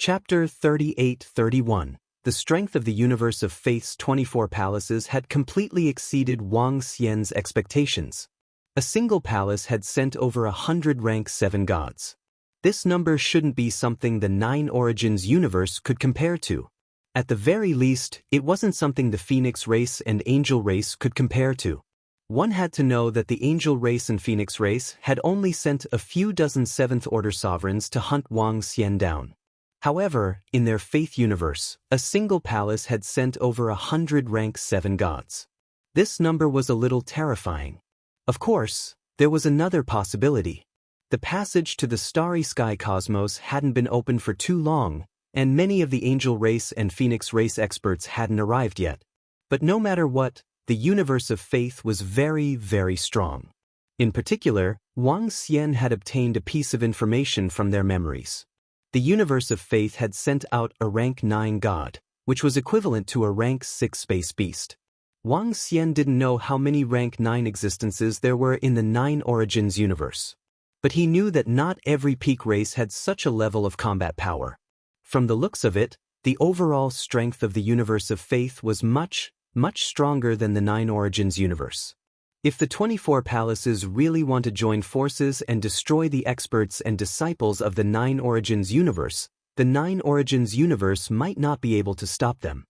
Chapter 38-31. The strength of the universe of Faith's 24 palaces had completely exceeded Wang Xian's expectations. A single palace had sent over 100 rank 7 gods. This number shouldn't be something the Nine Origins universe could compare to. At the very least, it wasn't something the Phoenix race and Angel race could compare to. One had to know that the Angel race and Phoenix race had only sent a few dozen 7th Order sovereigns to hunt Wang Xian down. However, in their Faith universe, a single palace had sent over 100 rank 7 gods. This number was a little terrifying. Of course, there was another possibility. The passage to the starry sky cosmos hadn't been open for too long, and many of the Angel race and Phoenix race experts hadn't arrived yet. But no matter what, the universe of Faith was very, very strong. In particular, Wang Xian had obtained a piece of information from their memories. The universe of Faith had sent out a rank 9 god, which was equivalent to a rank 6 space beast. Wang Xian didn't know how many rank 9 existences there were in the Nine Origins universe. But he knew that not every peak race had such a level of combat power. From the looks of it, the overall strength of the universe of Faith was much stronger than the Nine Origins universe. If the 24 palaces really want to join forces and destroy the experts and disciples of the Nine Origins universe, the Nine Origins universe might not be able to stop them.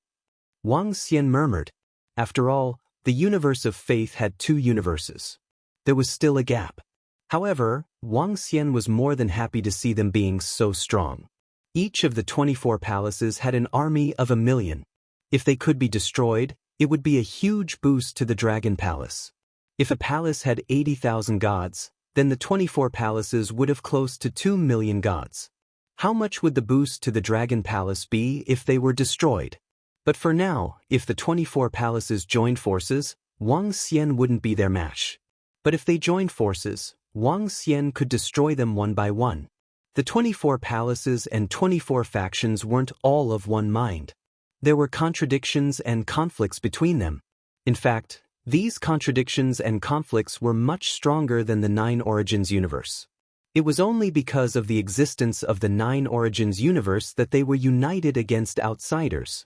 Wang Xian murmured. After all, the universe of Faith had 2 universes. There was still a gap. However, Wang Xian was more than happy to see them being so strong. Each of the 24 palaces had an army of 1,000,000. If they could be destroyed, it would be a huge boost to the Dragon Palace. If a palace had 80,000 gods, then the 24 palaces would have close to 2,000,000 gods. How much would the boost to the Dragon Palace be if they were destroyed? But for now, if the 24 palaces joined forces, Wang Xian wouldn't be their match. But if they joined forces, Wang Xian could destroy them one by one. The 24 palaces and 24 factions weren't all of one mind. There were contradictions and conflicts between them. In fact, these contradictions and conflicts were much stronger than the Nine Origins universe. It was only because of the existence of the Nine Origins universe that they were united against outsiders.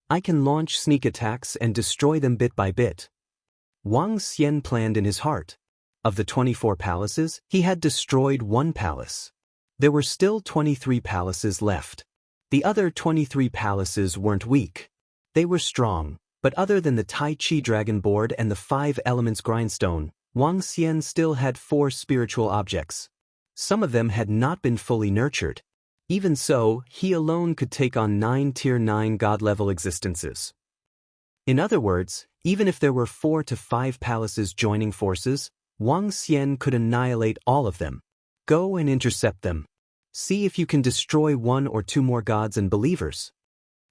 I can launch sneak attacks and destroy them bit by bit. Wang Xian planned in his heart. Of the 24 palaces, he had destroyed 1 palace. There were still 23 palaces left. The other 23 palaces weren't weak. They were strong. But other than the Tai Chi Dragon Board and the 5 Elements Grindstone, Wang Xian still had 4 spiritual objects. Some of them had not been fully nurtured. Even so, he alone could take on 9 Tier 9 God-level existences. In other words, even if there were 4 to 5 palaces joining forces, Wang Xian could annihilate all of them. Go and intercept them. See if you can destroy 1 or 2 more gods and believers.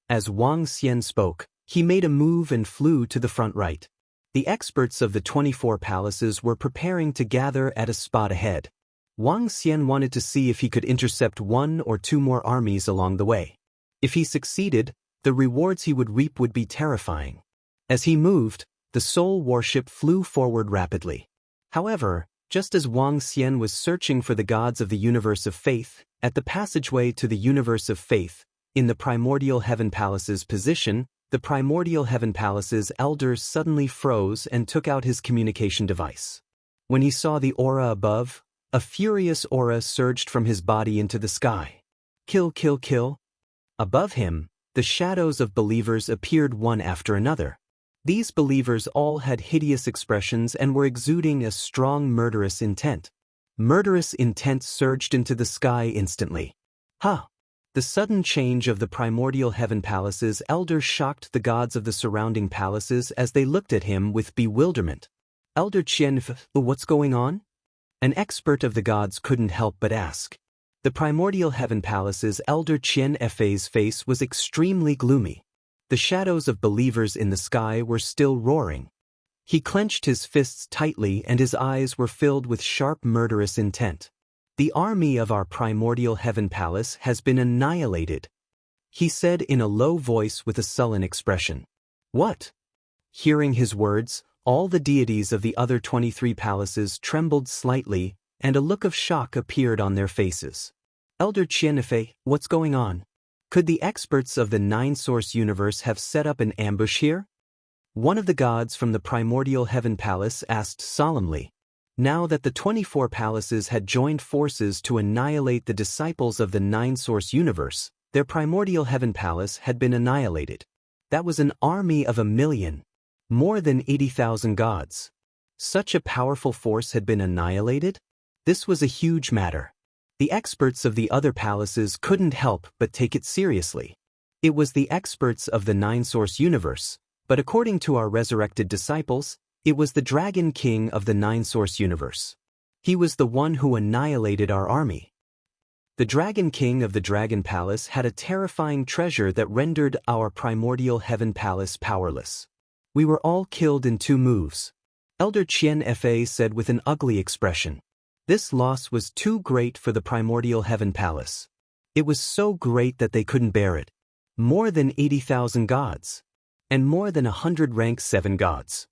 As Wang Xian spoke, he made a move and flew to the front right. The experts of the 24 palaces were preparing to gather at a spot ahead. Wang Xian wanted to see if he could intercept 1 or 2 more armies along the way. If he succeeded, the rewards he would reap would be terrifying. As he moved, the Soul Warship flew forward rapidly. However, just as Wang Xian was searching for the gods of the universe of Faith, at the passageway to the universe of Faith, in the Primordial Heaven Palace's position, the Primordial Heaven Palace's elder suddenly froze and took out his communication device. When he saw the aura above, a furious aura surged from his body into the sky. Kill, kill, kill. Above him, the shadows of believers appeared one after another. These believers all had hideous expressions and were exuding a strong murderous intent. Murderous intent surged into the sky instantly. Ha! The sudden change of the Primordial Heaven Palace's elder shocked the gods of the surrounding palaces as they looked at him with bewilderment. Elder Qianfe, what's going on? An expert of the gods couldn't help but ask. The Primordial Heaven Palace's elder Qianfe's face was extremely gloomy. The shadows of believers in the sky were still roaring. He clenched his fists tightly and his eyes were filled with sharp murderous intent. The army of our Primordial Heaven Palace has been annihilated, he said in a low voice with a sullen expression. What? Hearing his words, all the deities of the other 23 palaces trembled slightly, and a look of shock appeared on their faces. Elder Qianfei, what's going on? Could the experts of the nine-source universe have set up an ambush here? One of the gods from the primordial heaven palace asked solemnly. Now that the 24 palaces had joined forces to annihilate the disciples of the nine-source universe, their primordial heaven palace had been annihilated. That was an army of 1,000,000. More than 80,000 gods. Such a powerful force had been annihilated? This was a huge matter. The experts of the other palaces couldn't help but take it seriously. It was the experts of the nine-source universe, but according to our resurrected disciples, it was the Dragon King of the nine-source universe. He was the one who annihilated our army. The Dragon King of the Dragon Palace had a terrifying treasure that rendered our primordial heaven palace powerless. We were all killed in 2 moves. Elder Qian Fa said with an ugly expression. This loss was too great for the primordial heaven palace. It was so great that they couldn't bear it. More than 80,000 gods. And more than 100 rank 7 gods.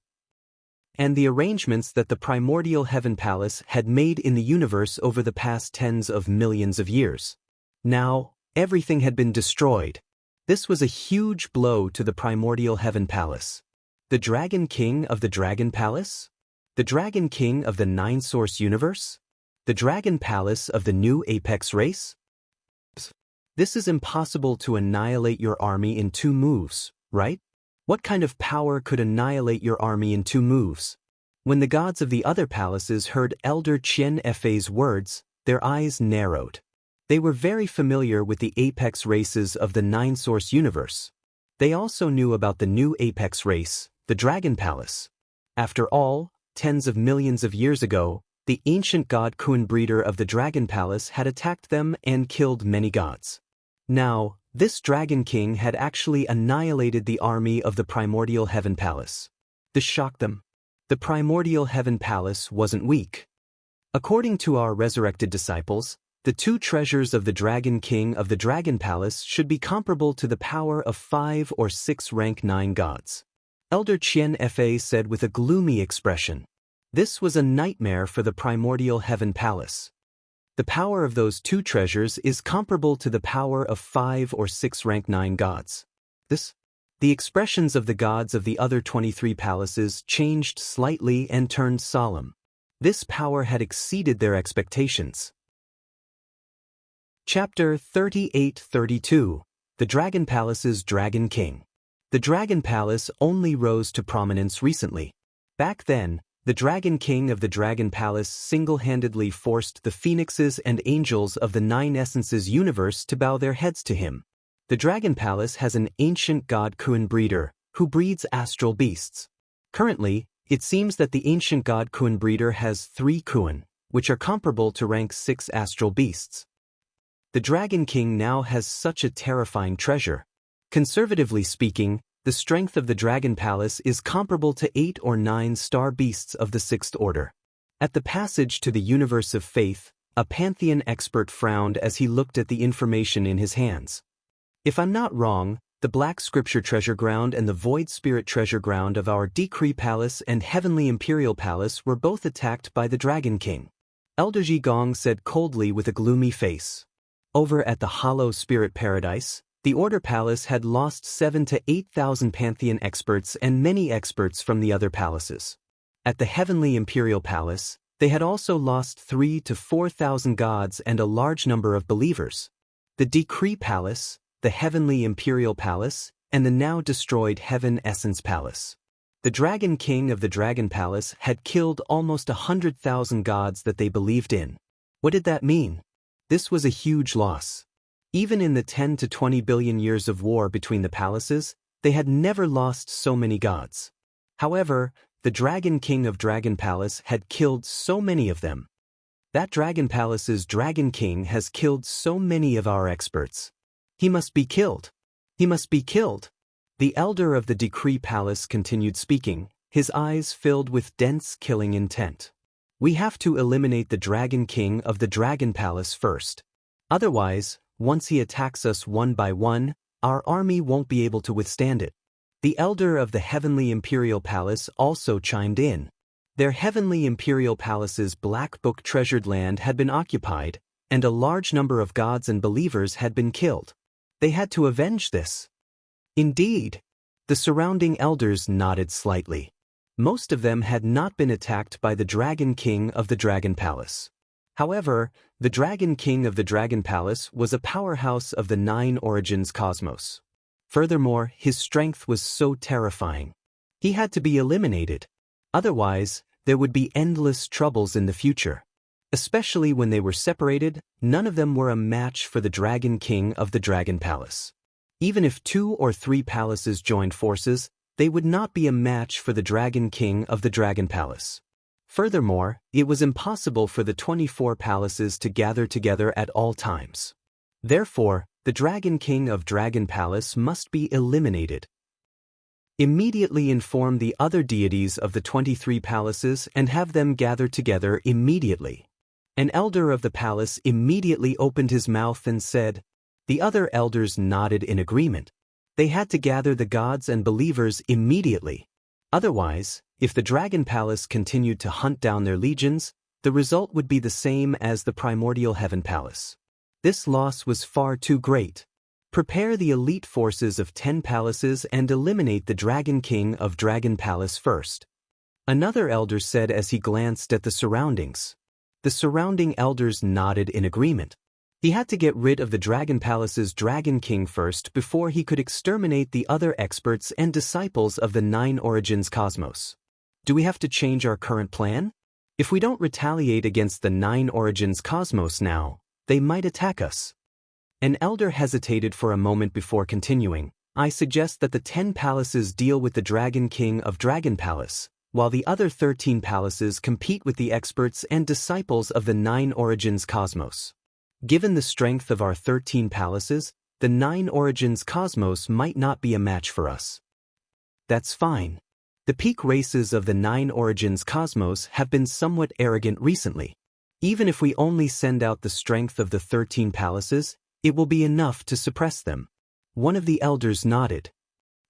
And the arrangements that the primordial heaven palace had made in the universe over the past tens of millions of years. Now, everything had been destroyed. This was a huge blow to the primordial heaven palace. The Dragon King of the Dragon Palace? The Dragon King of the nine-source universe? The Dragon Palace of the new apex race? This is impossible to annihilate your army in 2 moves, right? What kind of power could annihilate your army in 2 moves? When the gods of the other palaces heard Elder Qian Fa's words, their eyes narrowed. They were very familiar with the apex races of the nine-source universe. They also knew about the new apex race, the Dragon Palace. After all, tens of millions of years ago, the ancient god Kun breeder of the Dragon Palace had attacked them and killed many gods. Now, this Dragon King had actually annihilated the army of the primordial heaven palace. This shocked them. The primordial heaven palace wasn't weak. According to our resurrected disciples, the 2 treasures of the Dragon King of the Dragon Palace should be comparable to the power of 5 or 6 rank 9 gods. Elder Qian Fa said with a gloomy expression. This was a nightmare for the primordial heaven palace. The power of those 2 treasures is comparable to the power of 5 or 6 rank 9 gods. The expressions of the gods of the other 23 palaces changed slightly and turned solemn. This power had exceeded their expectations. Chapter 38-32. The Dragon Palace's Dragon King. The Dragon Palace only rose to prominence recently. Back then, the Dragon King of the Dragon Palace single-handedly forced the phoenixes and angels of the Nine Essences universe to bow their heads to him. The Dragon Palace has an ancient god Kun breeder, who breeds astral beasts. Currently, it seems that the ancient god Kun breeder has 3 Kun, which are comparable to rank 6 astral beasts. The Dragon King now has such a terrifying treasure. Conservatively speaking, the strength of the Dragon Palace is comparable to 8 or 9 star beasts of the 6th order. At the passage to the universe of faith, a pantheon expert frowned as he looked at the information in his hands. If I'm not wrong, the Black Scripture Treasure Ground and the Void Spirit Treasure Ground of our Decree Palace and Heavenly Imperial Palace were both attacked by the Dragon King. Elder Ji Gong said coldly with a gloomy face. Over at the Hollow Spirit Paradise, the Order Palace had lost 7,000 to 8,000 Pantheon experts and many experts from the other palaces. At the Heavenly Imperial Palace, they had also lost 3,000 to 4,000 gods and a large number of believers. The Decree Palace, the Heavenly Imperial Palace, and the now destroyed Heaven Essence Palace. The Dragon King of the Dragon Palace had killed almost 100,000 gods that they believed in. What did that mean? This was a huge loss. Even in the 10 to 20 billion years of war between the palaces, they had never lost so many gods. However, the Dragon King of Dragon Palace had killed so many of them. That Dragon Palace's Dragon King has killed so many of our experts. He must be killed. He must be killed. The elder of the Decree Palace continued speaking, his eyes filled with dense killing intent. We have to eliminate the Dragon King of the Dragon Palace first. Otherwise, once he attacks us one by one, our army won't be able to withstand it. The elder of the Heavenly Imperial Palace also chimed in. Their Heavenly Imperial Palace's Black Book treasured land had been occupied, and a large number of gods and believers had been killed. They had to avenge this. Indeed. The surrounding elders nodded slightly. Most of them had not been attacked by the Dragon King of the Dragon Palace. However, the Dragon King of the Dragon Palace was a powerhouse of the 9 Origins cosmos. Furthermore, his strength was so terrifying. He had to be eliminated. Otherwise, there would be endless troubles in the future. Especially when they were separated, none of them were a match for the Dragon King of the Dragon Palace. Even if 2 or 3 palaces joined forces, they would not be a match for the Dragon King of the Dragon Palace. Furthermore, it was impossible for the 24 palaces to gather together at all times. Therefore, the Dragon King of Dragon Palace must be eliminated. Immediately inform the other deities of the 23 palaces and have them gather together immediately. An elder of the palace immediately opened his mouth and said. The other elders nodded in agreement. They had to gather the gods and believers immediately. Otherwise, if the Dragon Palace continued to hunt down their legions, the result would be the same as the Primordial Heaven Palace. This loss was far too great. Prepare the elite forces of 10 palaces and eliminate the Dragon King of Dragon Palace first. Another elder said as he glanced at the surroundings. The surrounding elders nodded in agreement. He had to get rid of the Dragon Palace's Dragon King first before he could exterminate the other experts and disciples of the 9 Origins cosmos. Do we have to change our current plan? If we don't retaliate against the 9 Origins cosmos now, they might attack us. An elder hesitated for a moment before continuing. I suggest that the 10 palaces deal with the Dragon King of Dragon Palace, while the other 13 palaces compete with the experts and disciples of the 9 Origins cosmos. Given the strength of our 13 palaces, the 9 Origins cosmos might not be a match for us. That's fine. The peak races of the 9 Origins cosmos have been somewhat arrogant recently. Even if we only send out the strength of the 13 palaces, it will be enough to suppress them. One of the elders nodded.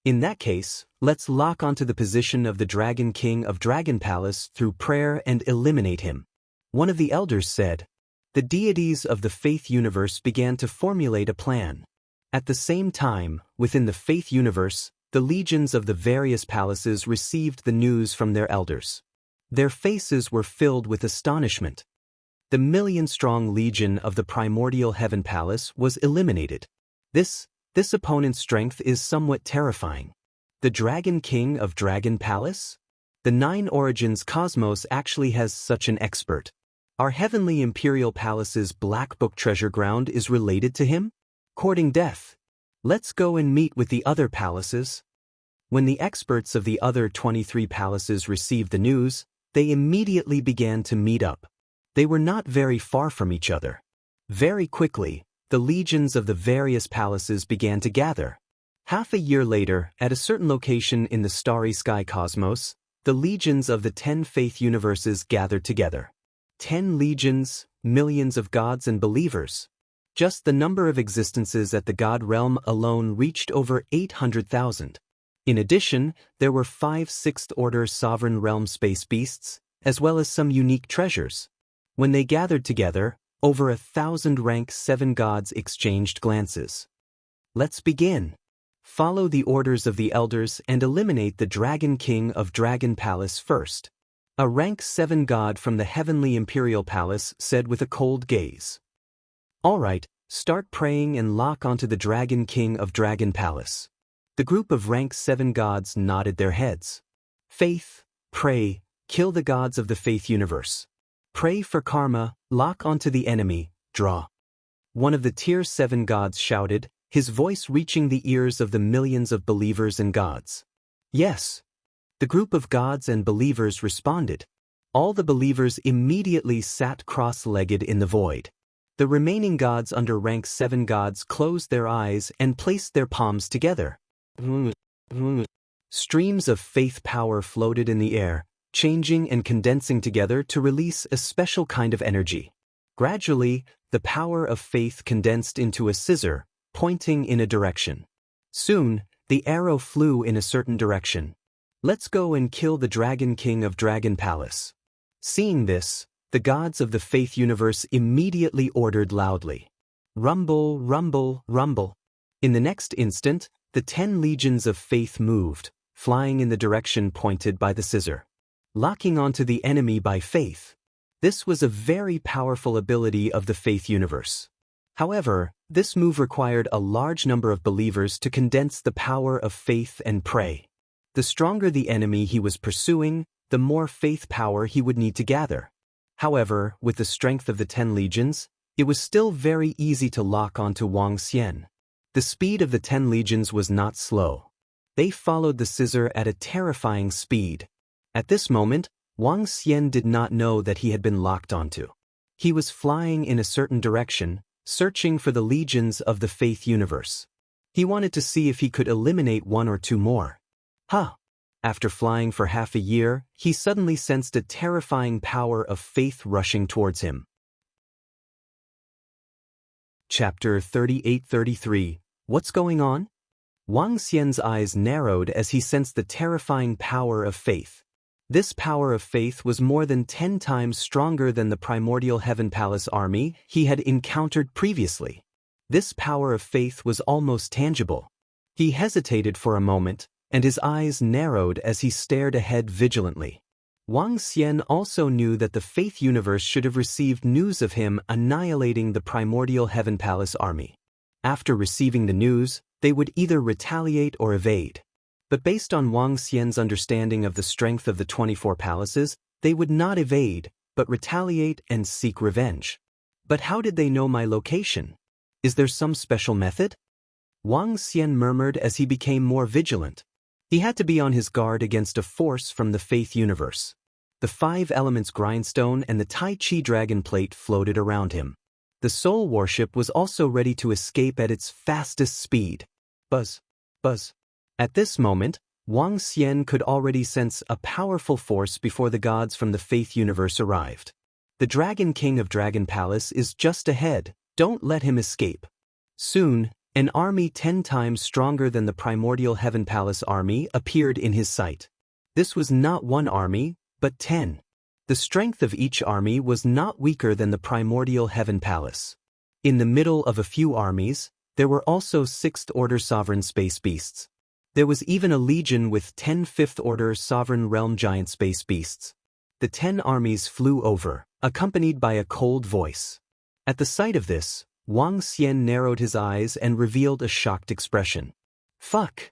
In that case, let's lock onto the position of the Dragon King of Dragon Palace through prayer and eliminate him. One of the elders said. The deities of the Faith Universe began to formulate a plan. At the same time, within the Faith Universe, the legions of the various palaces received the news from their elders. Their faces were filled with astonishment. The million-strong legion of the Primordial Heaven Palace was eliminated. This opponent's strength is somewhat terrifying. The Dragon King of Dragon Palace? The 9 Origins cosmos actually has such an expert. Our Heavenly Imperial Palace's Black Book treasure ground is related to him? Courting death. Let's go and meet with the other palaces. When the experts of the other 23 palaces received the news, they immediately began to meet up. They were not very far from each other. Very quickly, the legions of the various palaces began to gather. Half a year later, at a certain location in the starry sky cosmos, the legions of the 10 faith universes gathered together. 10 legions, millions of gods and believers. Just the number of existences at the God realm alone reached over 800,000. In addition, there were 5 sixth-order sovereign realm space beasts, as well as some unique treasures. When they gathered together, over 1,000 rank 7 gods exchanged glances. Let's begin. Follow the orders of the elders and eliminate the Dragon King of Dragon Palace first. A rank 7 god from the Heavenly Imperial Palace said with a cold gaze. All right, start praying and lock onto the Dragon King of Dragon Palace. The group of rank 7 gods nodded their heads. Faith, pray, kill the gods of the Faith Universe. Pray for karma, lock onto the enemy, draw. One of the Tier 7 gods shouted, his voice reaching the ears of the millions of believers and gods. Yes. The group of gods and believers responded. All the believers immediately sat cross-legged in the void. The remaining gods under rank 7 gods closed their eyes and placed their palms together. Streams of faith power floated in the air, changing and condensing together to release a special kind of energy. Gradually, the power of faith condensed into a scissor, pointing in a direction. Soon, the arrow flew in a certain direction. Let's go and kill the Dragon King of Dragon Palace. Seeing this, the gods of the Faith Universe immediately ordered loudly. Rumble, rumble, rumble. In the next instant, the 10 legions of faith moved, flying in the direction pointed by the scissor. Locking onto the enemy by faith. This was a very powerful ability of the faith universe. However, this move required a large number of believers to condense the power of faith and pray. The stronger the enemy he was pursuing, the more faith power he would need to gather. However, with the strength of the 10 legions, it was still very easy to lock onto Wang Xian. The speed of the 10 legions was not slow. They followed the scissor at a terrifying speed. At this moment, Wang Xian did not know that he had been locked onto. He was flying in a certain direction, searching for the legions of the faith universe. He wanted to see if he could eliminate one or two more. After flying for half a year, he suddenly sensed a terrifying power of faith rushing towards him. Chapter 38-33. What's going on? Wang Xian's eyes narrowed as he sensed the terrifying power of faith. This power of faith was more than 10 times stronger than the primordial Heaven Palace army he had encountered previously. This power of faith was almost tangible. He hesitated for a moment, and his eyes narrowed as he stared ahead vigilantly. Wang Xian also knew that the faith universe should have received news of him annihilating the primordial Heaven Palace army. After receiving the news, they would either retaliate or evade. But based on Wang Xian's understanding of the strength of the 24 palaces, they would not evade, but retaliate and seek revenge. But how did they know my location? Is there some special method? Wang Xian murmured as he became more vigilant. He had to be on his guard against a force from the faith universe. The 5 elements grindstone and the Tai Chi dragon plate floated around him. The soul warship was also ready to escape at its fastest speed. Buzz, buzz. At this moment, Wang Xian could already sense a powerful force before the gods from the faith universe arrived. The Dragon King of Dragon Palace is just ahead, don't let him escape. Soon, an army 10 times stronger than the primordial Heaven Palace army appeared in his sight. This was not one army, but 10. The strength of each army was not weaker than the primordial Heaven Palace. In the middle of a few armies, there were also 6th-order sovereign space beasts. There was even a legion with 10 5th-order sovereign realm giant space beasts. The 10 armies flew over, accompanied by a cold voice. At the sight of this, Wang Xian narrowed his eyes and revealed a shocked expression. Fuck!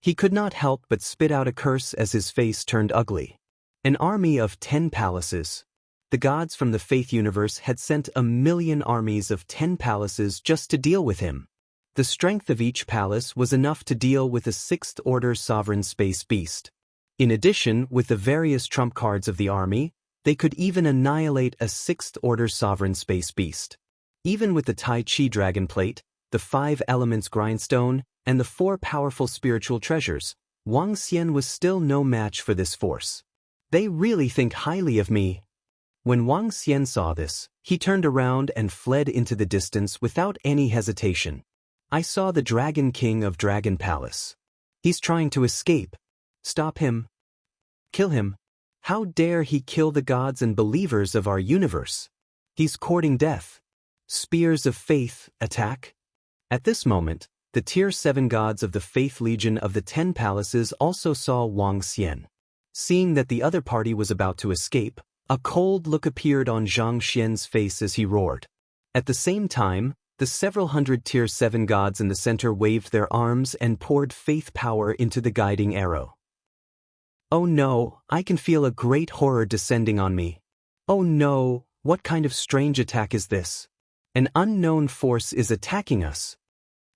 He could not help but spit out a curse as his face turned ugly. An army of 10 palaces. The gods from the faith universe had sent 1,000,000 armies of 10 palaces just to deal with him. The strength of each palace was enough to deal with a 6th-order sovereign space beast. In addition, with the various trump cards of the army, they could even annihilate a 6th-order sovereign space beast. Even with the Tai Chi dragon plate, the 5 elements grindstone, and the 4 powerful spiritual treasures, Wang Xian was still no match for this force. They really think highly of me. When Wang Xian saw this, he turned around and fled into the distance without any hesitation. I saw the Dragon King of Dragon Palace. He's trying to escape. Stop him. Kill him. How dare he kill the gods and believers of our universe? He's courting death. Spears of Faith, attack. At this moment, the Tier 7 gods of the Faith Legion of the 10 Palaces also saw Wang Xian. Seeing that the other party was about to escape, a cold look appeared on Zhang Xian's face as he roared. At the same time, the several hundred Tier 7 gods in the center waved their arms and poured faith power into the guiding arrow. Oh no, I can feel a great horror descending on me. Oh no, what kind of strange attack is this? An unknown force is attacking us.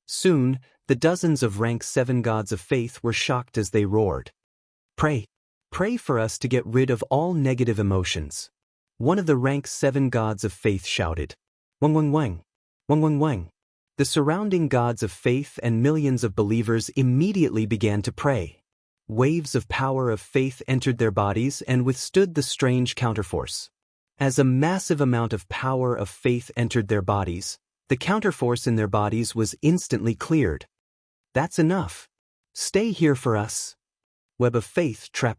Soon, the dozens of rank 7 gods of faith were shocked as they roared. Pray. Pray for us to get rid of all negative emotions. One of the rank 7 gods of faith shouted. Wang wang wang. Wang wang wang. The surrounding gods of faith and millions of believers immediately began to pray. Waves of power of faith entered their bodies and withstood the strange counterforce. As a massive amount of power of faith entered their bodies, the counterforce in their bodies was instantly cleared. That's enough. Stay here for us. Web of faith trap.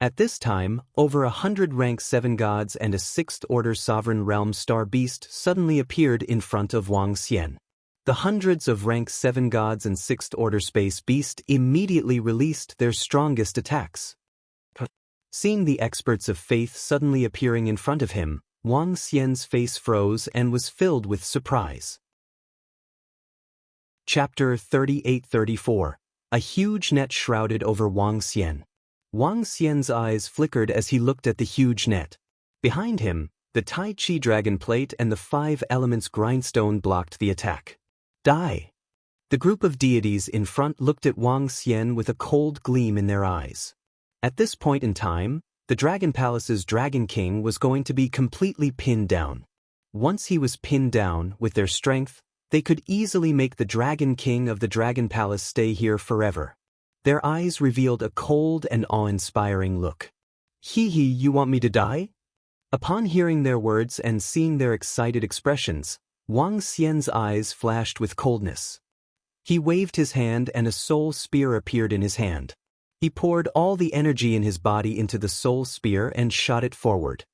At this time, over 100 rank 7 gods and a 6th-order sovereign realm star beast suddenly appeared in front of Wang Xian. The hundreds of rank 7 gods and 6th order space beast immediately released their strongest attacks. Seeing the experts of faith suddenly appearing in front of him, Wang Xian's face froze and was filled with surprise. Chapter 38-34. A huge net shrouded over Wang Xian. Wang Xian's eyes flickered as he looked at the huge net. Behind him, the Tai Chi dragon plate and the 5 elements grindstone blocked the attack. Die! The group of deities in front looked at Wang Xian with a cold gleam in their eyes. At this point in time, the Dragon Palace's Dragon King was going to be completely pinned down. Once he was pinned down, with their strength, they could easily make the Dragon King of the Dragon Palace stay here forever. Their eyes revealed a cold and awe-inspiring look. Hee, you want me to die? Upon hearing their words and seeing their excited expressions, Wang Xian's eyes flashed with coldness. He waved his hand and a soul spear appeared in his hand. He poured all the energy in his body into the soul spear and shot it forward.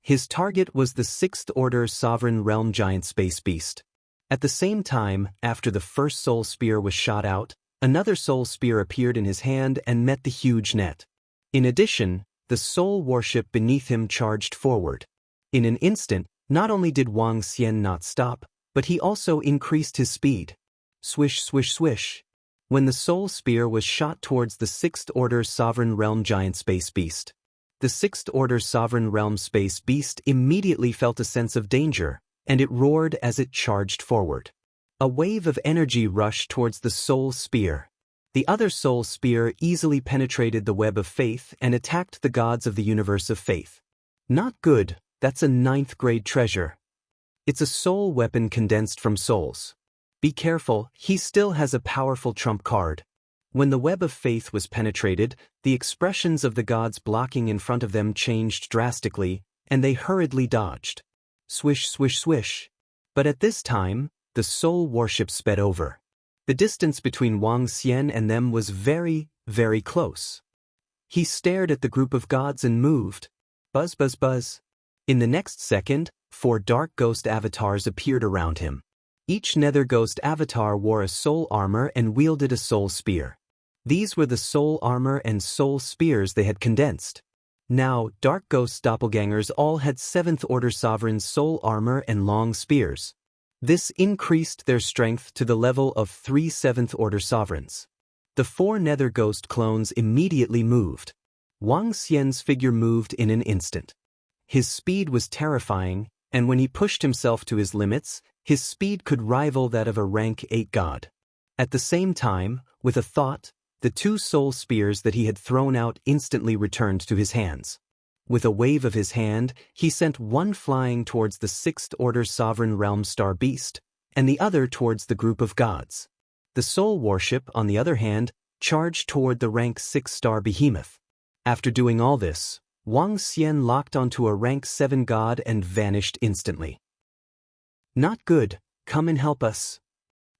His target was the 6th order sovereign realm giant space beast. At the same time, after the first soul spear was shot out, another soul spear appeared in his hand and met the huge net. In addition, the soul warship beneath him charged forward. In an instant, not only did Wang Xian not stop, but he also increased his speed. Swish, swish, swish. When the soul spear was shot towards the 6th order sovereign realm giant space beast, the 6th order sovereign realm space beast immediately felt a sense of danger, and it roared as it charged forward. A wave of energy rushed towards the soul spear. The other soul spear easily penetrated the web of faith and attacked the gods of the universe of faith. Not good, that's a 9th grade treasure. It's a soul weapon condensed from souls. Be careful, he still has a powerful trump card. When the web of faith was penetrated, the expressions of the gods blocking in front of them changed drastically, and they hurriedly dodged. Swish, swish, swish. But at this time, the soul warship sped over. The distance between Wang Xian and them was very, very close. He stared at the group of gods and moved. Buzz, buzz, buzz. In the next second, 4 dark ghost avatars appeared around him. Each nether ghost avatar wore a soul armor and wielded a soul spear. These were the soul armor and soul spears they had condensed. Now, dark ghost doppelgangers all had 7th order sovereign soul armor and long spears. This increased their strength to the level of 3 7th order sovereigns. The 4 nether ghost clones immediately moved. Wang Xian's figure moved in an instant. His speed was terrifying, and when he pushed himself to his limits, his speed could rival that of a rank 8 god. At the same time, with a thought, the 2 soul spears that he had thrown out instantly returned to his hands. With a wave of his hand, he sent one flying towards the 6th order sovereign realm star beast, and the other towards the group of gods. The soul warship, on the other hand, charged toward the rank 6 star behemoth. After doing all this, Wang Xian locked onto a rank 7 god and vanished instantly. Not good, come and help us.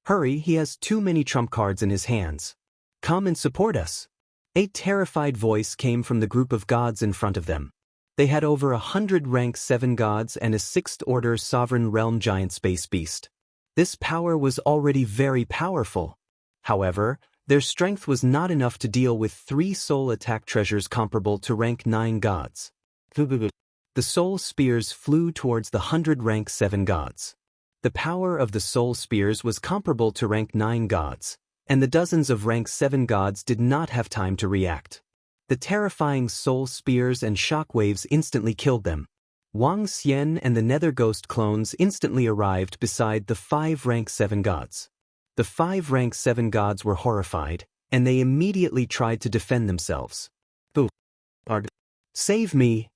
Hurry, he has too many trump cards in his hands. Come and support us. A terrified voice came from the group of gods in front of them. They had over 100 rank 7 gods and a 6th order sovereign realm giant space beast. This power was already very powerful. However, their strength was not enough to deal with 3 soul attack treasures comparable to rank 9 gods. The soul spears flew towards the 100 rank 7 gods. The power of the soul spears was comparable to rank 9 gods, and the dozens of rank 7 gods did not have time to react. The terrifying soul spears and shockwaves instantly killed them. Wang Xian and the nether ghost clones instantly arrived beside the 5 rank 7 gods. The 5 rank 7 gods were horrified, and they immediately tried to defend themselves. Save me!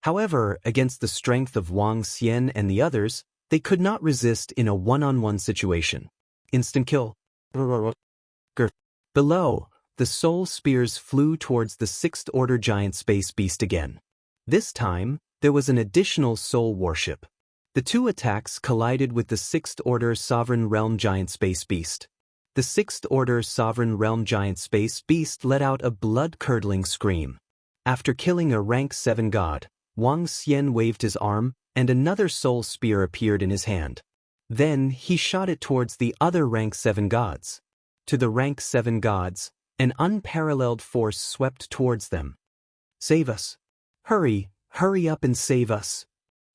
However, against the strength of Wang Xian and the others, they could not resist in a one-on-one situation. Instant kill. Below, the soul spears flew towards the 6th order giant space beast again. This time, there was an additional soul warship. The 2 attacks collided with the 6th order sovereign realm giant space beast. The 6th order sovereign realm giant space beast let out a blood-curdling scream. After killing a rank 7 god, Wang Xian waved his arm, and another soul spear appeared in his hand. Then he shot it towards the other rank 7 gods. To the rank 7 gods, an unparalleled force swept towards them. Save us! Hurry, hurry up and save us!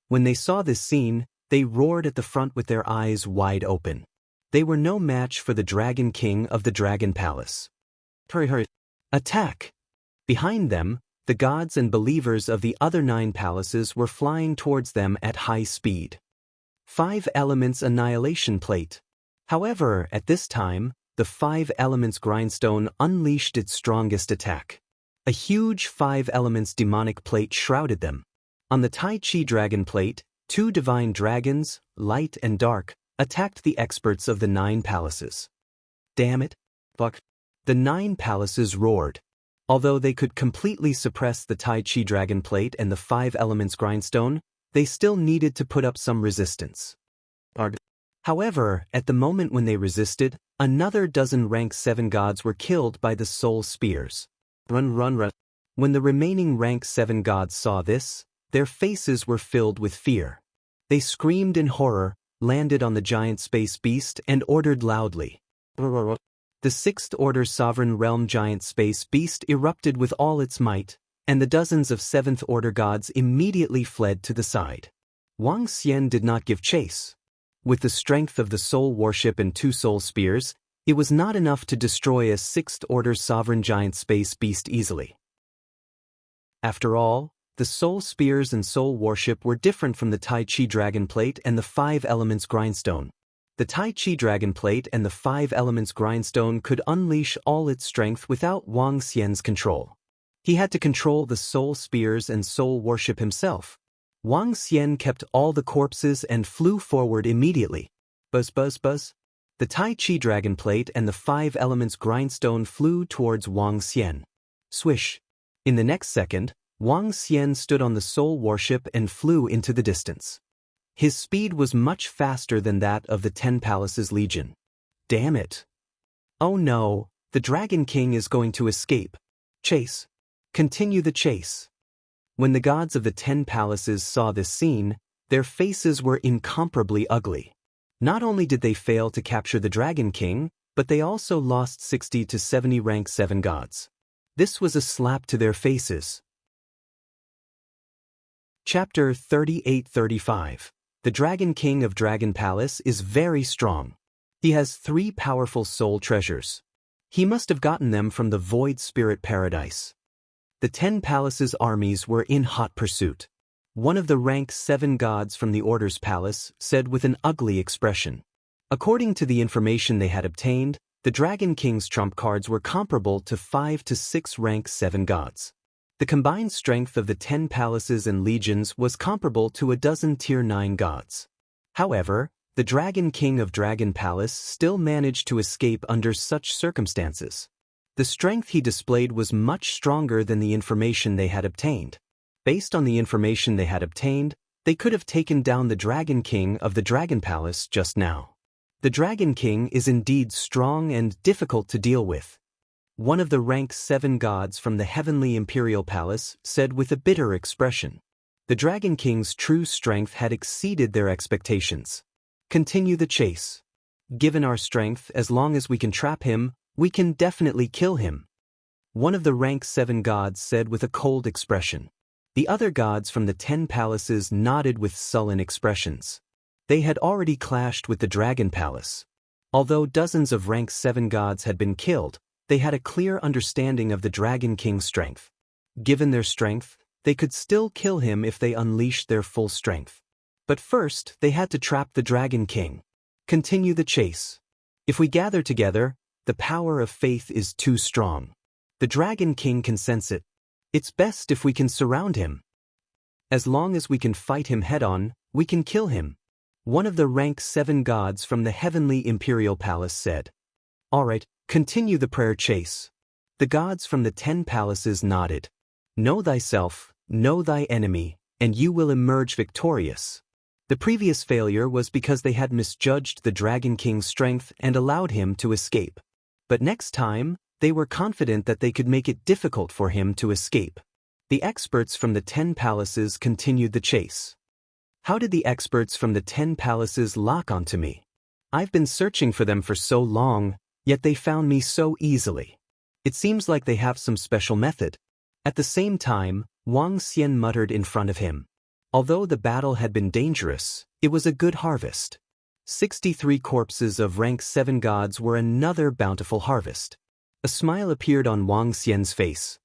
When they saw this scene, they roared at the front with their eyes wide open. They were no match for the Dragon King of the Dragon Palace. Hurry, hurry! Attack! Behind them, the gods and believers of the other 9 palaces were flying towards them at high speed. 5 Elements Annihilation Plate. However, at this time, the 5 Elements Grindstone unleashed its strongest attack. A huge 5 Elements Demonic Plate shrouded them. On the Tai Chi Dragon Plate, 2 divine dragons, light and dark, attacked the experts of the 9 palaces. Damn it! Fuck! The 9 palaces roared. Although they could completely suppress the Tai Chi Dragon Plate and the 5 Elements Grindstone, they still needed to put up some resistance. However, at the moment when they resisted, another dozen rank 7 gods were killed by the soul spears. Run, run, run. When the remaining rank 7 gods saw this, their faces were filled with fear. They screamed in horror, landed on the giant space beast, and ordered loudly. The 6th Order Sovereign Realm Giant Space Beast erupted with all its might, and the dozens of 7th Order gods immediately fled to the side. Wang Xian did not give chase. With the strength of the Soul Warship and 2 Soul Spears, it was not enough to destroy a 6th Order Sovereign Giant Space Beast easily. After all, the Soul Spears and Soul Warship were different from the Tai Chi Dragon Plate and the 5 Elements Grindstone. The Tai Chi Dragon Plate and the 5 Elements Grindstone could unleash all its strength without Wang Xian's control. He had to control the Soul Spears and Soul Warship himself. Wang Xian kept all the corpses and flew forward immediately. Buzz, buzz, buzz. The Tai Chi Dragon Plate and the 5 Elements Grindstone flew towards Wang Xian. Swish. In the next second, Wang Xian stood on the Soul Warship and flew into the distance. His speed was much faster than that of the 10 Palaces Legion. Damn it! Oh no, the Dragon King is going to escape. Chase. Continue the chase. When the gods of the 10 palaces saw this scene, their faces were incomparably ugly. Not only did they fail to capture the Dragon King, but they also lost 60 to 70 rank 7 gods. This was a slap to their faces. Chapter 38-35. The Dragon King of Dragon Palace is very strong. He has 3 powerful soul treasures. He must have gotten them from the Void Spirit Paradise. The 10 Palaces' armies were in hot pursuit. One of the rank 7 gods from the Order's palace said with an ugly expression. According to the information they had obtained, the Dragon King's trump cards were comparable to 5 to 6 rank 7 gods. The combined strength of the 10 palaces and legions was comparable to a dozen tier 9 gods. However, the Dragon King of Dragon Palace still managed to escape under such circumstances. The strength he displayed was much stronger than the information they had obtained. Based on the information they had obtained, they could have taken down the Dragon King of the Dragon Palace just now. The Dragon King is indeed strong and difficult to deal with. One of the rank 7 gods from the Heavenly Imperial Palace said with a bitter expression. The Dragon King's true strength had exceeded their expectations. Continue the chase. Given our strength, as long as we can trap him, we can definitely kill him. One of the rank 7 gods said with a cold expression. The other gods from the 10 palaces nodded with sullen expressions. They had already clashed with the Dragon Palace. Although dozens of rank 7 gods had been killed, they had a clear understanding of the Dragon King's strength. Given their strength, they could still kill him if they unleashed their full strength. But first, they had to trap the Dragon King. Continue the chase. If we gather together, the power of faith is too strong. The Dragon King can sense it. It's best if we can surround him. As long as we can fight him head-on, we can kill him. One of the rank 7 gods from the Heavenly Imperial Palace said. Alright, continue the prayer chase. The gods from the 10 palaces nodded. Know thyself, know thy enemy, and you will emerge victorious. The previous failure was because they had misjudged the Dragon King's strength and allowed him to escape. But next time, they were confident that they could make it difficult for him to escape. The experts from the 10 palaces continued the chase. How did the experts from the 10 palaces lock onto me? I've been searching for them for so long, yet they found me so easily. It seems like they have some special method. At the same time, Wang Xian muttered in front of him. Although the battle had been dangerous, it was a good harvest. 63 corpses of rank 7 gods were another bountiful harvest. A smile appeared on Wang Xian's face.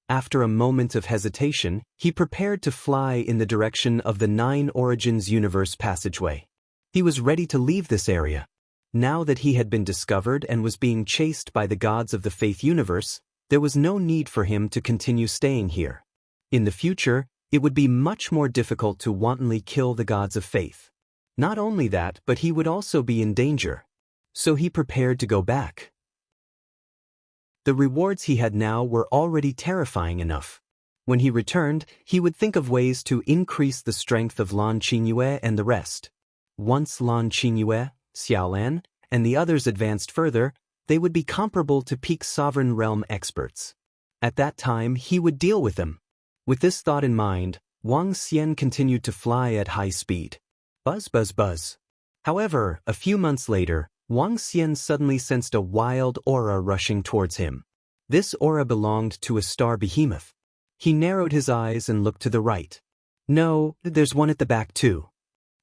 After a moment of hesitation, he prepared to fly in the direction of the 9 Origins universe passageway. He was ready to leave this area. Now that he had been discovered and was being chased by the gods of the Faith universe, there was no need for him to continue staying here. In the future, it would be much more difficult to wantonly kill the gods of faith. Not only that, but he would also be in danger. So he prepared to go back. The rewards he had now were already terrifying enough. When he returned, he would think of ways to increase the strength of Lan Qingyue and the rest. Once Lan Qingyue, Xiaolan, and the others advanced further, they would be comparable to peak sovereign realm experts. At that time, he would deal with them. With this thought in mind, Wang Xian continued to fly at high speed. Buzz, buzz, buzz. However, a few months later, Wang Xian suddenly sensed a wild aura rushing towards him. This aura belonged to a star behemoth. He narrowed his eyes and looked to the right. No, there's one at the back too.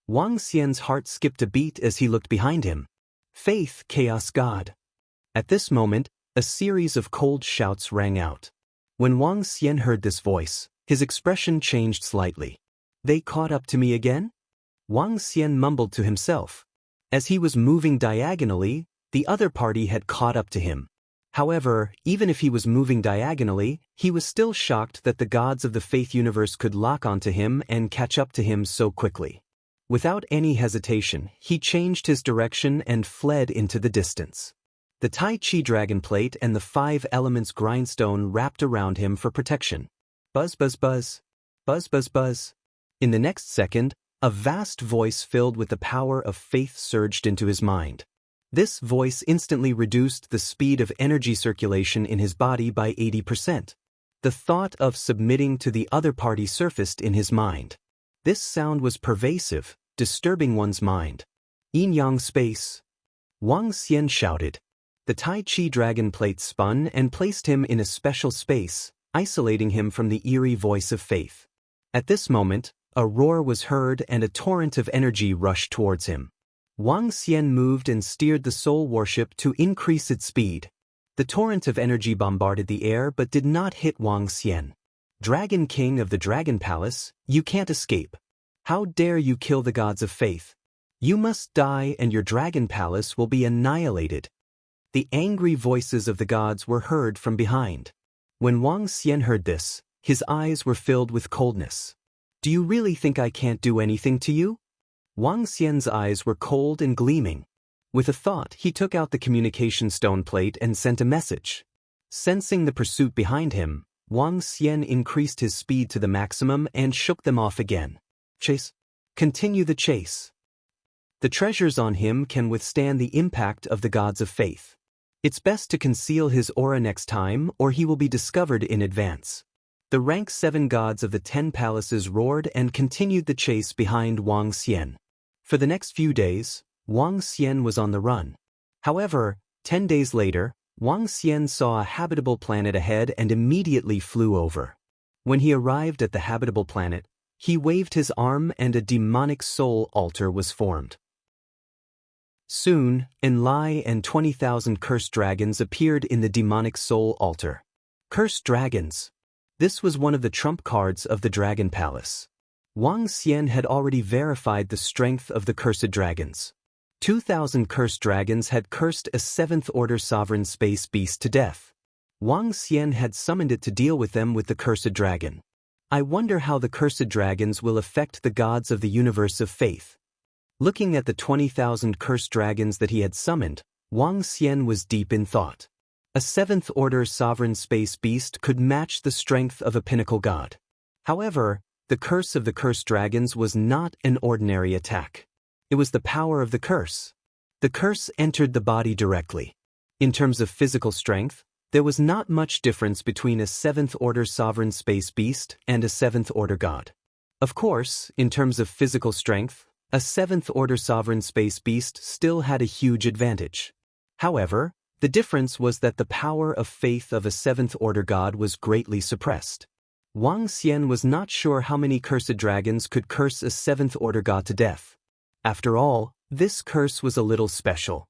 Wang Xian's heart skipped a beat as he looked behind him. Faith, Chaos God. At this moment, a series of cold shouts rang out. When Wang Xian heard this voice, his expression changed slightly. They caught up to me again? Wang Xian mumbled to himself. As he was moving diagonally, the other party had caught up to him. However, even if he was moving diagonally, he was still shocked that the gods of the Faith universe could lock onto him and catch up to him so quickly. Without any hesitation, he changed his direction and fled into the distance. The Tai Chi dragon plate and the 5 elements grindstone wrapped around him for protection. Buzz, buzz, buzz. Buzz, buzz, buzz. In the next second, a vast voice filled with the power of faith surged into his mind. This voice instantly reduced the speed of energy circulation in his body by 80%. The thought of submitting to the other party surfaced in his mind. This sound was pervasive, disturbing one's mind. Yin-yang space. Wang Xian shouted. The Tai Chi dragon plate spun and placed him in a special space, isolating him from the eerie voice of faith. At this moment, a roar was heard and a torrent of energy rushed towards him. Wang Xian moved and steered the soul warship to increase its speed. The torrent of energy bombarded the air but did not hit Wang Xian. Dragon King of the Dragon Palace, you can't escape. How dare you kill the gods of faith? You must die and your Dragon Palace will be annihilated. The angry voices of the gods were heard from behind. When Wang Xian heard this, his eyes were filled with coldness. Do you really think I can't do anything to you? Wang Xian's eyes were cold and gleaming. With a thought, he took out the communication stone plate and sent a message. Sensing the pursuit behind him, Wang Xian increased his speed to the maximum and shook them off again. Chase. Continue the chase. The treasures on him can withstand the impact of the gods of faith. It's best to conceal his aura next time or he will be discovered in advance. The rank 7 gods of the 10 palaces roared and continued the chase behind Wang Xian. For the next few days, Wang Xian was on the run. However, 10 days later, Wang Xian saw a habitable planet ahead and immediately flew over. When he arrived at the habitable planet, he waved his arm and a demonic soul altar was formed. Soon, Enlai and 20,000 cursed dragons appeared in the demonic soul altar. Cursed dragons. This was one of the trump cards of the Dragon Palace. Wang Xian had already verified the strength of the cursed dragons. 2,000 cursed dragons had cursed a 7th-order sovereign space beast to death. Wang Xian had summoned it to deal with them with the cursed dragon. I wonder how the cursed dragons will affect the gods of the universe of faith. Looking at the 20,000 cursed dragons that he had summoned, Wang Xian was deep in thought. A 7th-order sovereign space beast could match the strength of a pinnacle god. However, the curse of the cursed dragons was not an ordinary attack. It was the power of the curse. The curse entered the body directly. In terms of physical strength, there was not much difference between a 7th-order sovereign space beast and a 7th-order god. Of course, in terms of physical strength, a 7th-order sovereign space beast still had a huge advantage. However, the difference was that the power of faith of a 7th-order god was greatly suppressed. Wang Xian was not sure how many cursed dragons could curse a 7th-order god to death. After all, this curse was a little special.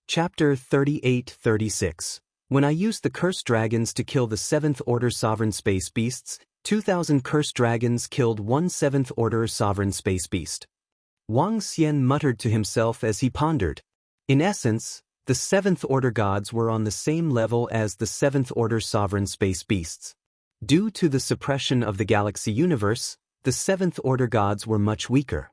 Chapter 38-36. When I used the cursed dragons to kill the 7th-order sovereign space beasts, 2,000 cursed dragons killed one 7th-order sovereign space beast. Wang Xian muttered to himself as he pondered. In essence, the 7th-order gods were on the same level as the 7th-order sovereign space beasts. Due to the suppression of the galaxy universe, the 7th-order gods were much weaker.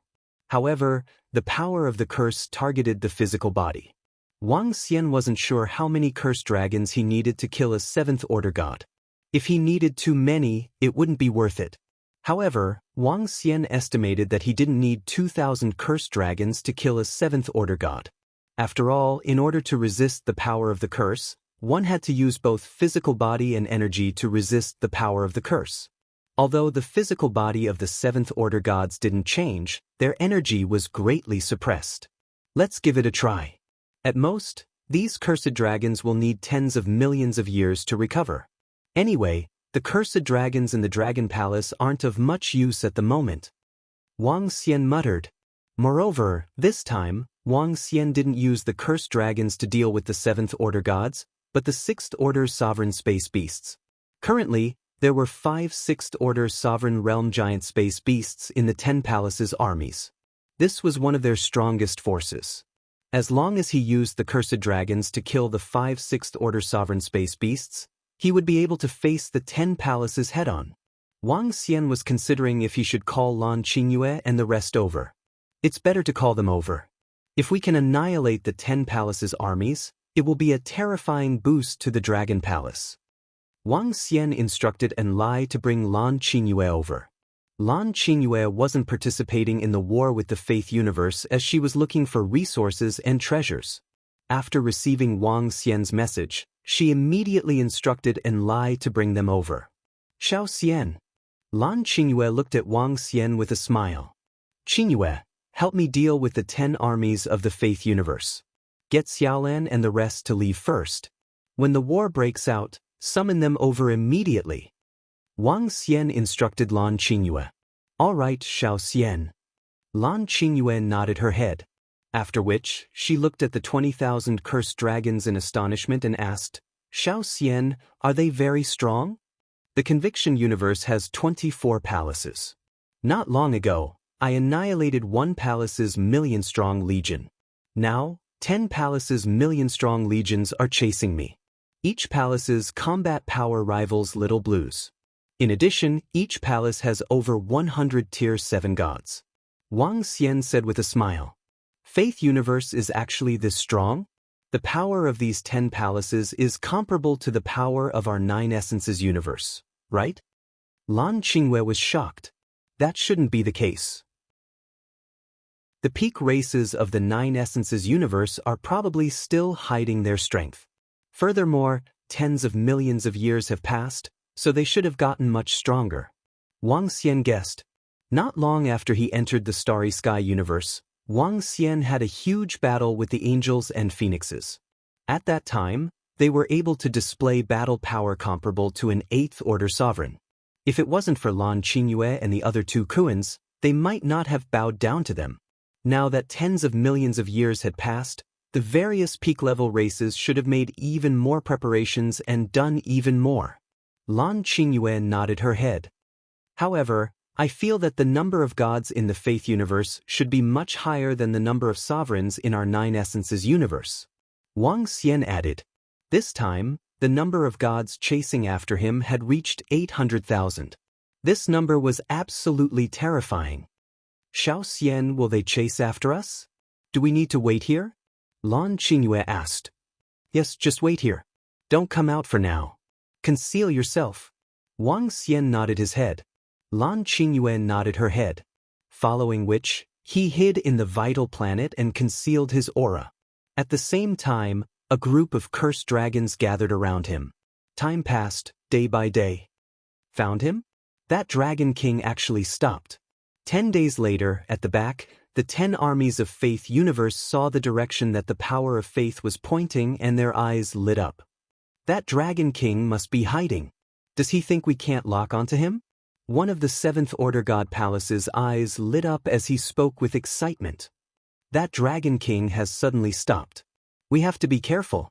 However, the power of the curse targeted the physical body. Wang Xian wasn't sure how many cursed dragons he needed to kill a 7th-order god. If he needed too many, it wouldn't be worth it. However, Wang Xian estimated that he didn't need 2,000 cursed dragons to kill a 7th-order god. After all, in order to resist the power of the curse, one had to use both physical body and energy to resist the power of the curse. Although the physical body of the 7th-order gods didn't change, their energy was greatly suppressed. Let's give it a try. At most, these cursed dragons will need tens of millions of years to recover. Anyway, the cursed dragons in the Dragon Palace aren't of much use at the moment. Wang Xian muttered. Moreover, this time, Wang Xian didn't use the cursed dragons to deal with the 7th-order gods, but the 6th-order sovereign space beasts. Currently, there were 5 6th-order sovereign realm giant space beasts in the 10 Palaces' armies. This was one of their strongest forces. As long as he used the cursed dragons to kill the 5 6th-order sovereign space beasts, he would be able to face the 10 Palaces head-on. Wang Xian was considering if he should call Lan Qingyue and the rest over. It's better to call them over. If we can annihilate the 10 Palaces' armies, it will be a terrifying boost to the Dragon Palace. Wang Xian instructed Enlai to bring Lan Qingyue over. Lan Qingyue wasn't participating in the war with the Faith Universe as she was looking for resources and treasures. After receiving Wang Xian's message, she immediately instructed Enlai to bring them over. Xiao Xian. Lan Qingyue looked at Wang Xian with a smile. Qingyue, help me deal with the 10 armies of the Faith Universe. Get Xiaolan and the rest to leave first. When the war breaks out, summon them over immediately. Wang Xian instructed Lan Qingyue. All right, Xiao Xian. Lan Qingyue nodded her head. After which, she looked at the 20,000 cursed dragons in astonishment and asked, Xiao Xian, are they very strong? The Conviction Universe has 24 palaces. Not long ago, I annihilated one palace's million-strong legion. Now, 10 palaces' million-strong legions are chasing me. Each palace's combat power rivals Little Blue's. In addition, each palace has over 100 Tier 7 gods. Wang Xian said with a smile. Faith Universe is actually this strong? The power of these 10 palaces is comparable to the power of our 9 Essences universe, right? Lan Qingyue was shocked. That shouldn't be the case. The peak races of the 9 Essences universe are probably still hiding their strength. Furthermore, tens of millions of years have passed, so they should have gotten much stronger. Wang Xian guessed. Not long after he entered the Starry Sky universe, Wang Xian had a huge battle with the angels and phoenixes. At that time, they were able to display battle power comparable to an 8th-order sovereign. If it wasn't for Lan Qingyue and the other 2 Kuans, they might not have bowed down to them. Now that tens of millions of years had passed, the various peak-level races should have made even more preparations and done even more. Lan Qingyue nodded her head. However, I feel that the number of gods in the Faith Universe should be much higher than the number of sovereigns in our 9 Essences universe. Wang Xian added. This time, the number of gods chasing after him had reached 800,000. This number was absolutely terrifying. Xiao Xian, will they chase after us? Do we need to wait here? Lan Qingyue asked. Yes, just wait here. Don't come out for now. Conceal yourself. Wang Xian nodded his head. Lan Qingyue nodded her head. Following which, he hid in the vital planet and concealed his aura. At the same time, a group of cursed dragons gathered around him. Time passed, day by day. Found him? That Dragon King actually stopped. 10 days later, at the back, the 10 armies of Faith Universe saw the direction that the power of faith was pointing and their eyes lit up. That Dragon King must be hiding. Does he think we can't lock onto him? One of the Seventh Order God Palace's eyes lit up as he spoke with excitement. That Dragon King has suddenly stopped. We have to be careful.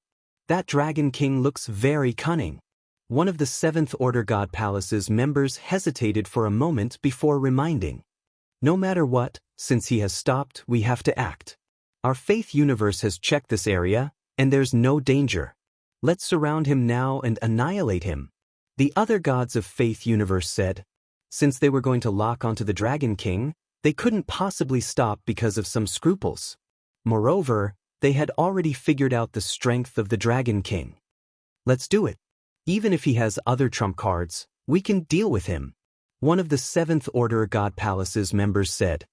That Dragon King looks very cunning. One of the Seventh Order God Palace's members hesitated for a moment before reminding. No matter what, since he has stopped, we have to act. Our Faith Universe has checked this area, and there's no danger. Let's surround him now and annihilate him. The other gods of Faith Universe said. Since they were going to lock onto the Dragon King, they couldn't possibly stop because of some scruples. Moreover, they had already figured out the strength of the Dragon King. Let's do it. Even if he has other trump cards, we can deal with him. One of the Seventh Order God Palace's members said.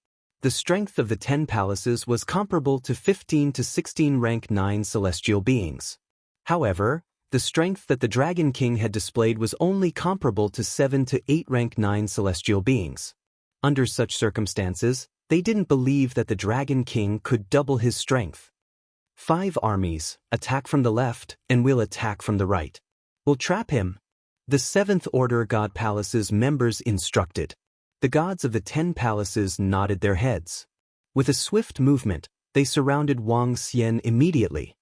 The strength of the 10 palaces was comparable to 15 to 16 rank 9 celestial beings. However, the strength that the Dragon King had displayed was only comparable to 7 to 8 rank 9 celestial beings. Under such circumstances, they didn't believe that the Dragon King could double his strength. 5 armies, attack from the left, and we'll attack from the right. We'll trap him. The Seventh Order God Palace's members instructed. The gods of the 10 palaces nodded their heads. With a swift movement, they surrounded Wang Xian immediately.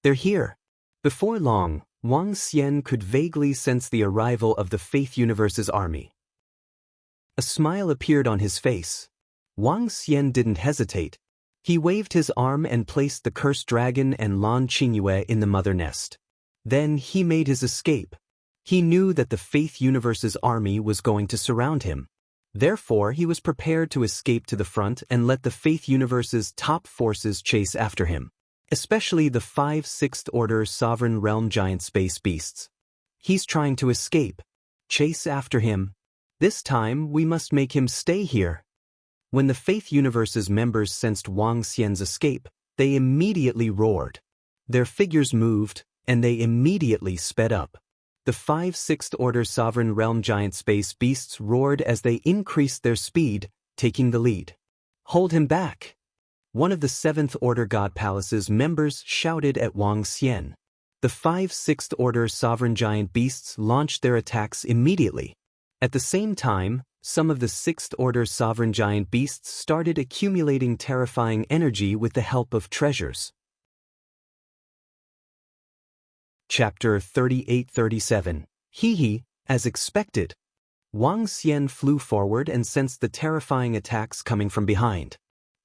They're here. Before long, Wang Xian could vaguely sense the arrival of the Faith Universe's army. A smile appeared on his face. Wang Xian didn't hesitate. He waved his arm and placed the cursed dragon and Lan Qingyue in the mother nest. Then he made his escape. He knew that the Faith Universe's army was going to surround him. Therefore, he was prepared to escape to the front and let the Faith Universe's top forces chase after him. Especially the 5 Sixth Order Sovereign Realm Giant Space Beasts. He's trying to escape. Chase after him. This time, we must make him stay here. When the Faith Universe's members sensed Wang Xian's escape, they immediately roared. Their figures moved, and they immediately sped up. The 5 Sixth Order Sovereign Realm Giant Space Beasts roared as they increased their speed, taking the lead. Hold him back! One of the Seventh Order God Palace's members shouted at Wang Xian. The 5 Sixth Order Sovereign Giant Beasts launched their attacks immediately. At the same time, some of the 6th Order Sovereign Giant Beasts started accumulating terrifying energy with the help of treasures. Chapter 38-37. Hee, as expected. Wang Xian flew forward and sensed the terrifying attacks coming from behind.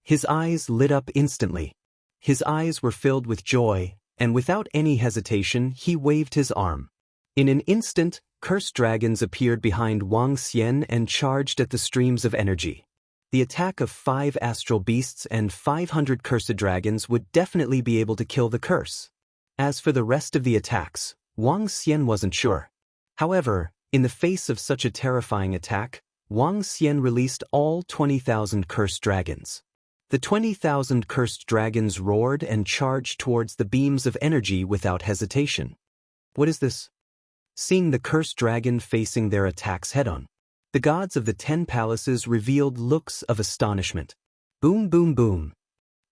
His eyes lit up instantly. His eyes were filled with joy, and without any hesitation, he waved his arm. In an instant, cursed dragons appeared behind Wang Xian and charged at the streams of energy. The attack of 5 astral beasts and 500 cursed dragons would definitely be able to kill the curse. As for the rest of the attacks, Wang Xian wasn't sure. However, in the face of such a terrifying attack, Wang Xian released all 20,000 cursed dragons. The 20,000 cursed dragons roared and charged towards the beams of energy without hesitation. What is this? Seeing the cursed dragon facing their attacks head-on, the gods of the 10 palaces revealed looks of astonishment. Boom, boom, boom.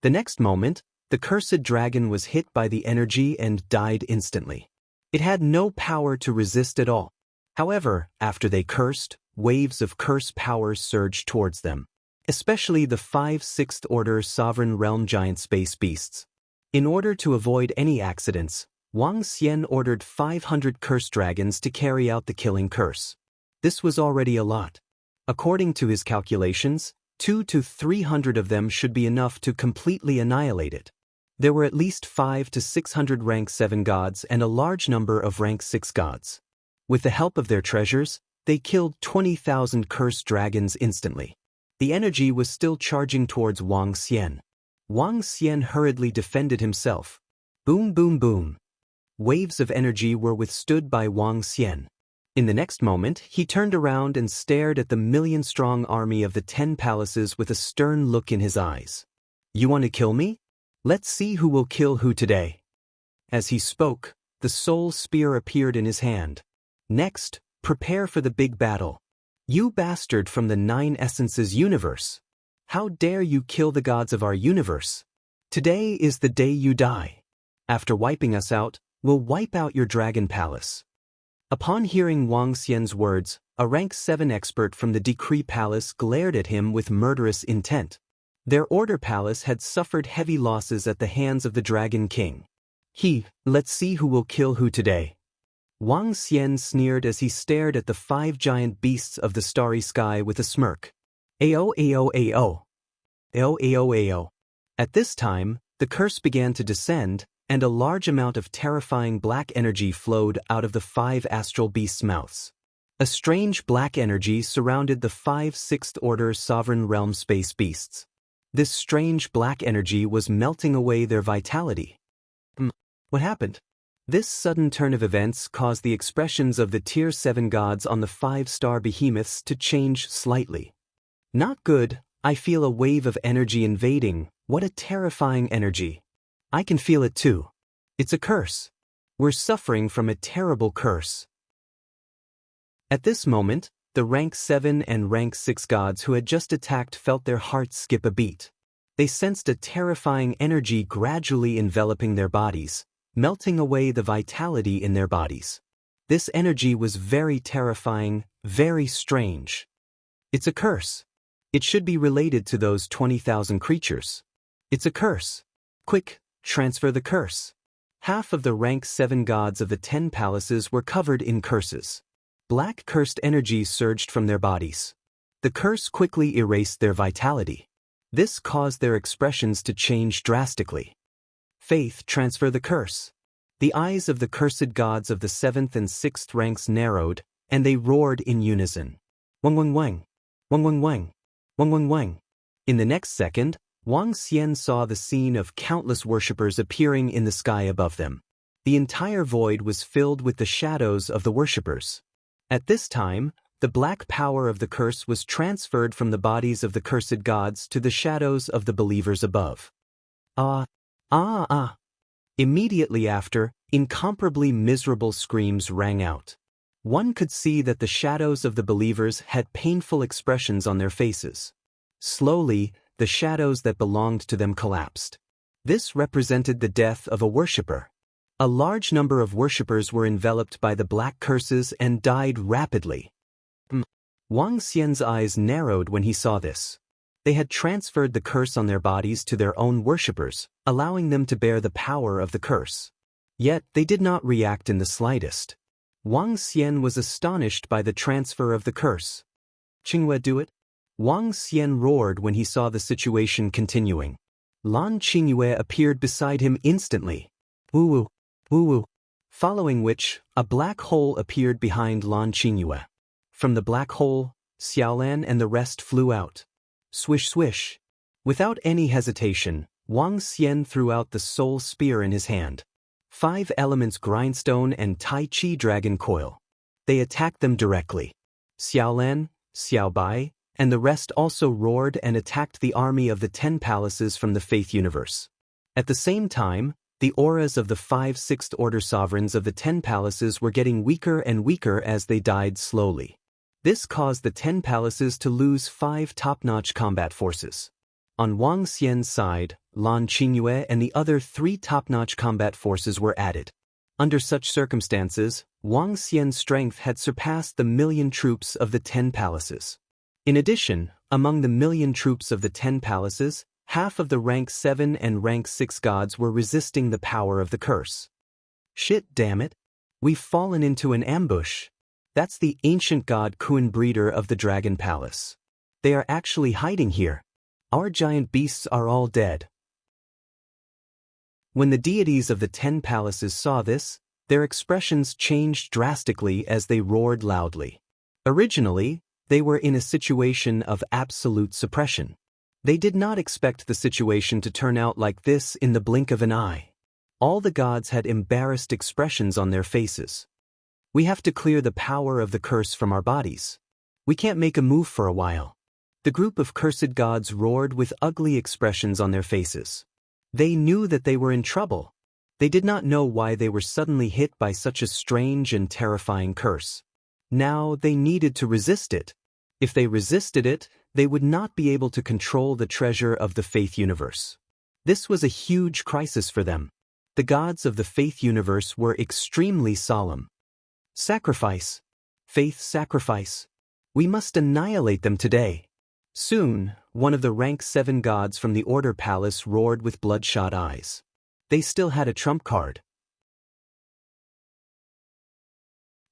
The next moment, the cursed dragon was hit by the energy and died instantly. It had no power to resist at all. However, after they cursed, waves of curse power surged towards them. Especially the 5 Sixth Order Sovereign Realm Giant Space Beasts. In order to avoid any accidents, Wang Xian ordered 500 cursed dragons to carry out the killing curse. This was already a lot. According to his calculations, 200 to 300 of them should be enough to completely annihilate it. There were at least 500 to 600 rank 7 gods and a large number of rank 6 gods. With the help of their treasures, they killed 20,000 cursed dragons instantly. The energy was still charging towards Wang Xian. Wang Xian hurriedly defended himself. Boom, boom, boom. Waves of energy were withstood by Wang Xian. In the next moment, he turned around and stared at the million-strong army of the 10 palaces with a stern look in his eyes. You want to kill me? Let's see who will kill who today. As he spoke, the soul spear appeared in his hand. Next, prepare for the big battle. You bastard from the Nine Essences universe! How dare you kill the gods of our universe? Today is the day you die. After wiping us out, we'll wipe out your dragon palace. Upon hearing Wang Xian's words, a rank 7 expert from the Decree Palace glared at him with murderous intent. Their Order Palace had suffered heavy losses at the hands of the Dragon King. Let's see who will kill who today. Wang Xian sneered as he stared at the 5 giant beasts of the starry sky with a smirk. Ao ao ao. Ao ao ao. At this time, the curse began to descend, and a large amount of terrifying black energy flowed out of the 5 astral beasts' mouths. A strange black energy surrounded the 5 sixth order sovereign realm space beasts. This strange black energy was melting away their vitality. What happened? This sudden turn of events caused the expressions of the Tier 7 gods on the 5-star behemoths to change slightly. Not good. I feel a wave of energy invading. What a terrifying energy. I can feel it too. It's a curse. We're suffering from a terrible curse. At this moment, the rank 7 and rank 6 gods who had just attacked felt their hearts skip a beat. They sensed a terrifying energy gradually enveloping their bodies, melting away the vitality in their bodies. This energy was very terrifying, very strange. It's a curse. It should be related to those 20,000 creatures. It's a curse. Quick, transfer the curse. Half of the rank 7 gods of the 10 palaces were covered in curses. Black cursed energy surged from their bodies. The curse quickly erased their vitality. This caused their expressions to change drastically. Faith, transfer the curse. The eyes of the cursed gods of the 7th and 6th ranks narrowed, and they roared in unison. Wang wang wang. Wang wang wang. Wang wang wang. In the next second, Wang Xian saw the scene of countless worshippers appearing in the sky above them. The entire void was filled with the shadows of the worshippers. At this time, the black power of the curse was transferred from the bodies of the cursed gods to the shadows of the believers above. Immediately after, incomparably miserable screams rang out. One could see that the shadows of the believers had painful expressions on their faces. Slowly, the shadows that belonged to them collapsed. This represented the death of a worshipper. A large number of worshippers were enveloped by the black curses and died rapidly. Wang Xian's eyes narrowed when he saw this. They had transferred the curse on their bodies to their own worshippers, allowing them to bear the power of the curse. Yet they did not react in the slightest. Wang Xian was astonished by the transfer of the curse. Qingyue, do it? Wang Xian roared when he saw the situation continuing. Lan Qingyue appeared beside him instantly. Woo-woo, woo-woo. Following which, a black hole appeared behind Lan Qingyue. From the black hole, Xiaolan and the rest flew out. Swish swish. Without any hesitation, Wang Xian threw out the soul spear in his hand. 5 elements grindstone and Tai Chi dragon coil. They attacked them directly. Xiaolan, Xiaobai, and the rest also roared and attacked the army of the 10 palaces from the Faith universe. At the same time, the auras of the 5 sixth order sovereigns of the 10 palaces were getting weaker and weaker as they died slowly. This caused the 10 palaces to lose 5 top-notch combat forces. On Wang Xian's side, Lan Qingyue and the other 3 top-notch combat forces were added. Under such circumstances, Wang Xian's strength had surpassed the 1,000,000 troops of the 10 palaces. In addition, among the 1,000,000 troops of the 10 palaces, half of the rank 7 and rank 6 gods were resisting the power of the curse. Shit, damn it. We've fallen into an ambush. That's the ancient god Kuan breeder of the Dragon Palace. They are actually hiding here. Our giant beasts are all dead. When the deities of the 10 palaces saw this, their expressions changed drastically as they roared loudly. Originally, they were in a situation of absolute suppression. They did not expect the situation to turn out like this in the blink of an eye. All the gods had embarrassed expressions on their faces. We have to clear the power of the curse from our bodies. We can't make a move for a while. The group of cursed gods roared with ugly expressions on their faces. They knew that they were in trouble. They did not know why they were suddenly hit by such a strange and terrifying curse. Now they needed to resist it. If they resisted it, they would not be able to control the treasure of the faith universe. This was a huge crisis for them. The gods of the faith universe were extremely solemn. Sacrifice. Faith sacrifice. We must annihilate them today. Soon, one of the rank 7 gods from the Order Palace roared with bloodshot eyes. They still had a trump card.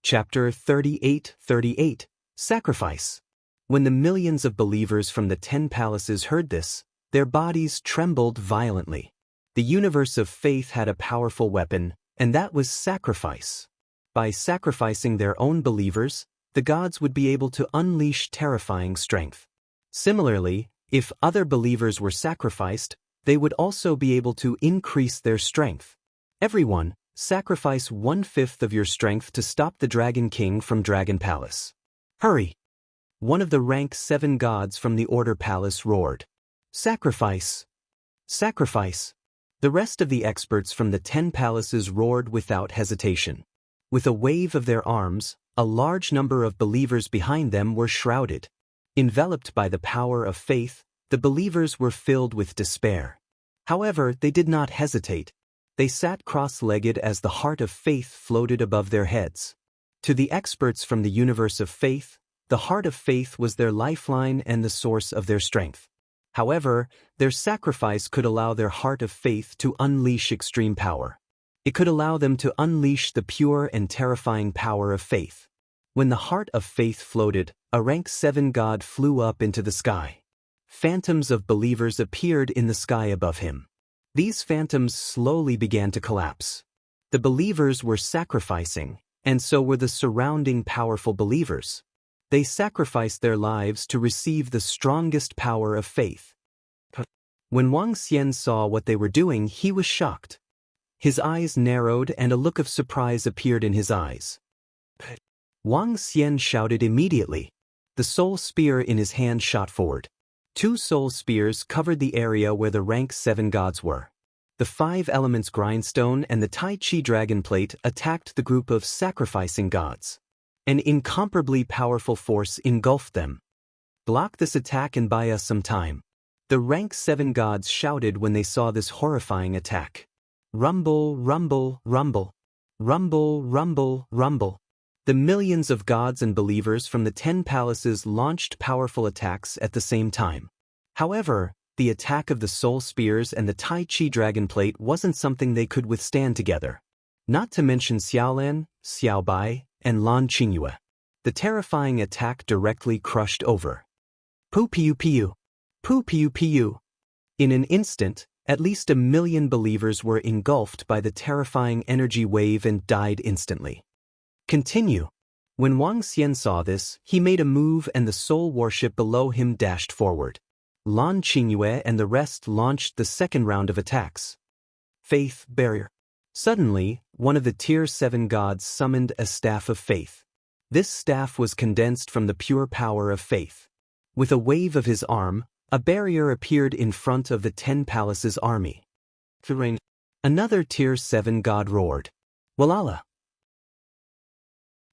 Chapter 38:38 Sacrifice. When the millions of believers from the 10 palaces heard this, their bodies trembled violently. The universe of faith had a powerful weapon, and that was sacrifice. By sacrificing their own believers, the gods would be able to unleash terrifying strength. Similarly, if other believers were sacrificed, they would also be able to increase their strength. Everyone, sacrifice 1/5 of your strength to stop the Dragon King from Dragon Palace. Hurry! One of the rank 7 gods from the Order Palace roared. Sacrifice! Sacrifice! The rest of the experts from the 10 palaces roared without hesitation. With a wave of their arms, a large number of believers behind them were shrouded. Enveloped by the power of faith, the believers were filled with despair. However, they did not hesitate. They sat cross-legged as the heart of faith floated above their heads. To the experts from the universe of faith, the heart of faith was their lifeline and the source of their strength. However, their sacrifice could allow their heart of faith to unleash extreme power. It could allow them to unleash the pure and terrifying power of faith. When the heart of faith floated, a rank 7 god flew up into the sky. Phantoms of believers appeared in the sky above him. These phantoms slowly began to collapse. The believers were sacrificing, and so were the surrounding powerful believers. They sacrificed their lives to receive the strongest power of faith. When Wang Xian saw what they were doing, he was shocked. His eyes narrowed and a look of surprise appeared in his eyes. Wang Xian shouted immediately. The soul spear in his hand shot forward. 2 soul spears covered the area where the rank 7 gods were. The 5 elements grindstone and the Tai Chi dragon plate attacked the group of sacrificing gods. An incomparably powerful force engulfed them. Block this attack and buy us some time. The rank 7 gods shouted when they saw this horrifying attack. Rumble, rumble, rumble. Rumble, rumble, rumble. The millions of gods and believers from the 10 palaces launched powerful attacks at the same time. However, the attack of the soul spears and the Tai Chi dragon plate wasn't something they could withstand together. Not to mention Xiaolan, Xiaobai, and Lan Qingyue. The terrifying attack directly crushed over. Pu piu piu. Pu piu piu. In an instant, at least 1 million believers were engulfed by the terrifying energy wave and died instantly. Continue. When Wang Xian saw this, he made a move and the soul warship below him dashed forward. Lan Qingyue and the rest launched the second round of attacks. Faith barrier. Suddenly, one of the Tier 7 gods summoned a staff of faith. This staff was condensed from the pure power of faith. With a wave of his arm, a barrier appeared in front of the 10 palaces army. Another Tier 7 god roared. Walala!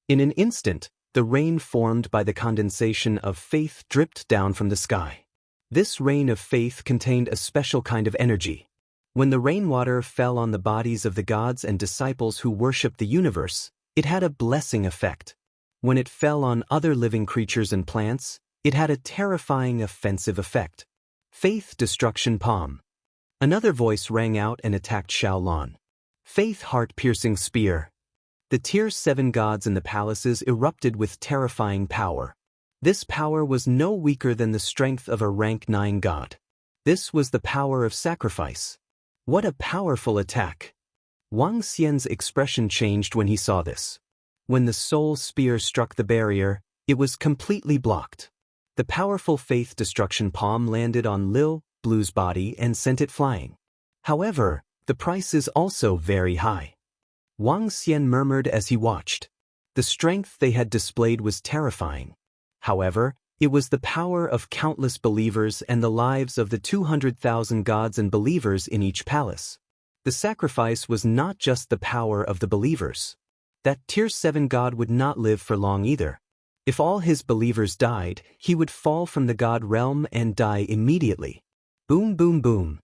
In an instant, the rain formed by the condensation of faith dripped down from the sky. This rain of faith contained a special kind of energy. When the rainwater fell on the bodies of the gods and disciples who worshipped the universe, it had a blessing effect. When it fell on other living creatures and plants, it had a terrifying offensive effect. Faith destruction palm. Another voice rang out and attacked Xiaolan. Faith heart-piercing spear. The Tier 7 gods in the palaces erupted with terrifying power. This power was no weaker than the strength of a rank 9 god. This was the power of sacrifice. What a powerful attack! Wang Xian's expression changed when he saw this. When the soul spear struck the barrier, it was completely blocked. The powerful faith destruction palm landed on Lil Blue's body and sent it flying. However, the price is also very high. Wang Xian murmured as he watched. The strength they had displayed was terrifying. However, it was the power of countless believers and the lives of the 200,000 gods and believers in each palace. The sacrifice was not just the power of the believers. That Tier 7 god would not live for long either. If all his believers died, he would fall from the god realm and die immediately. Boom boom boom.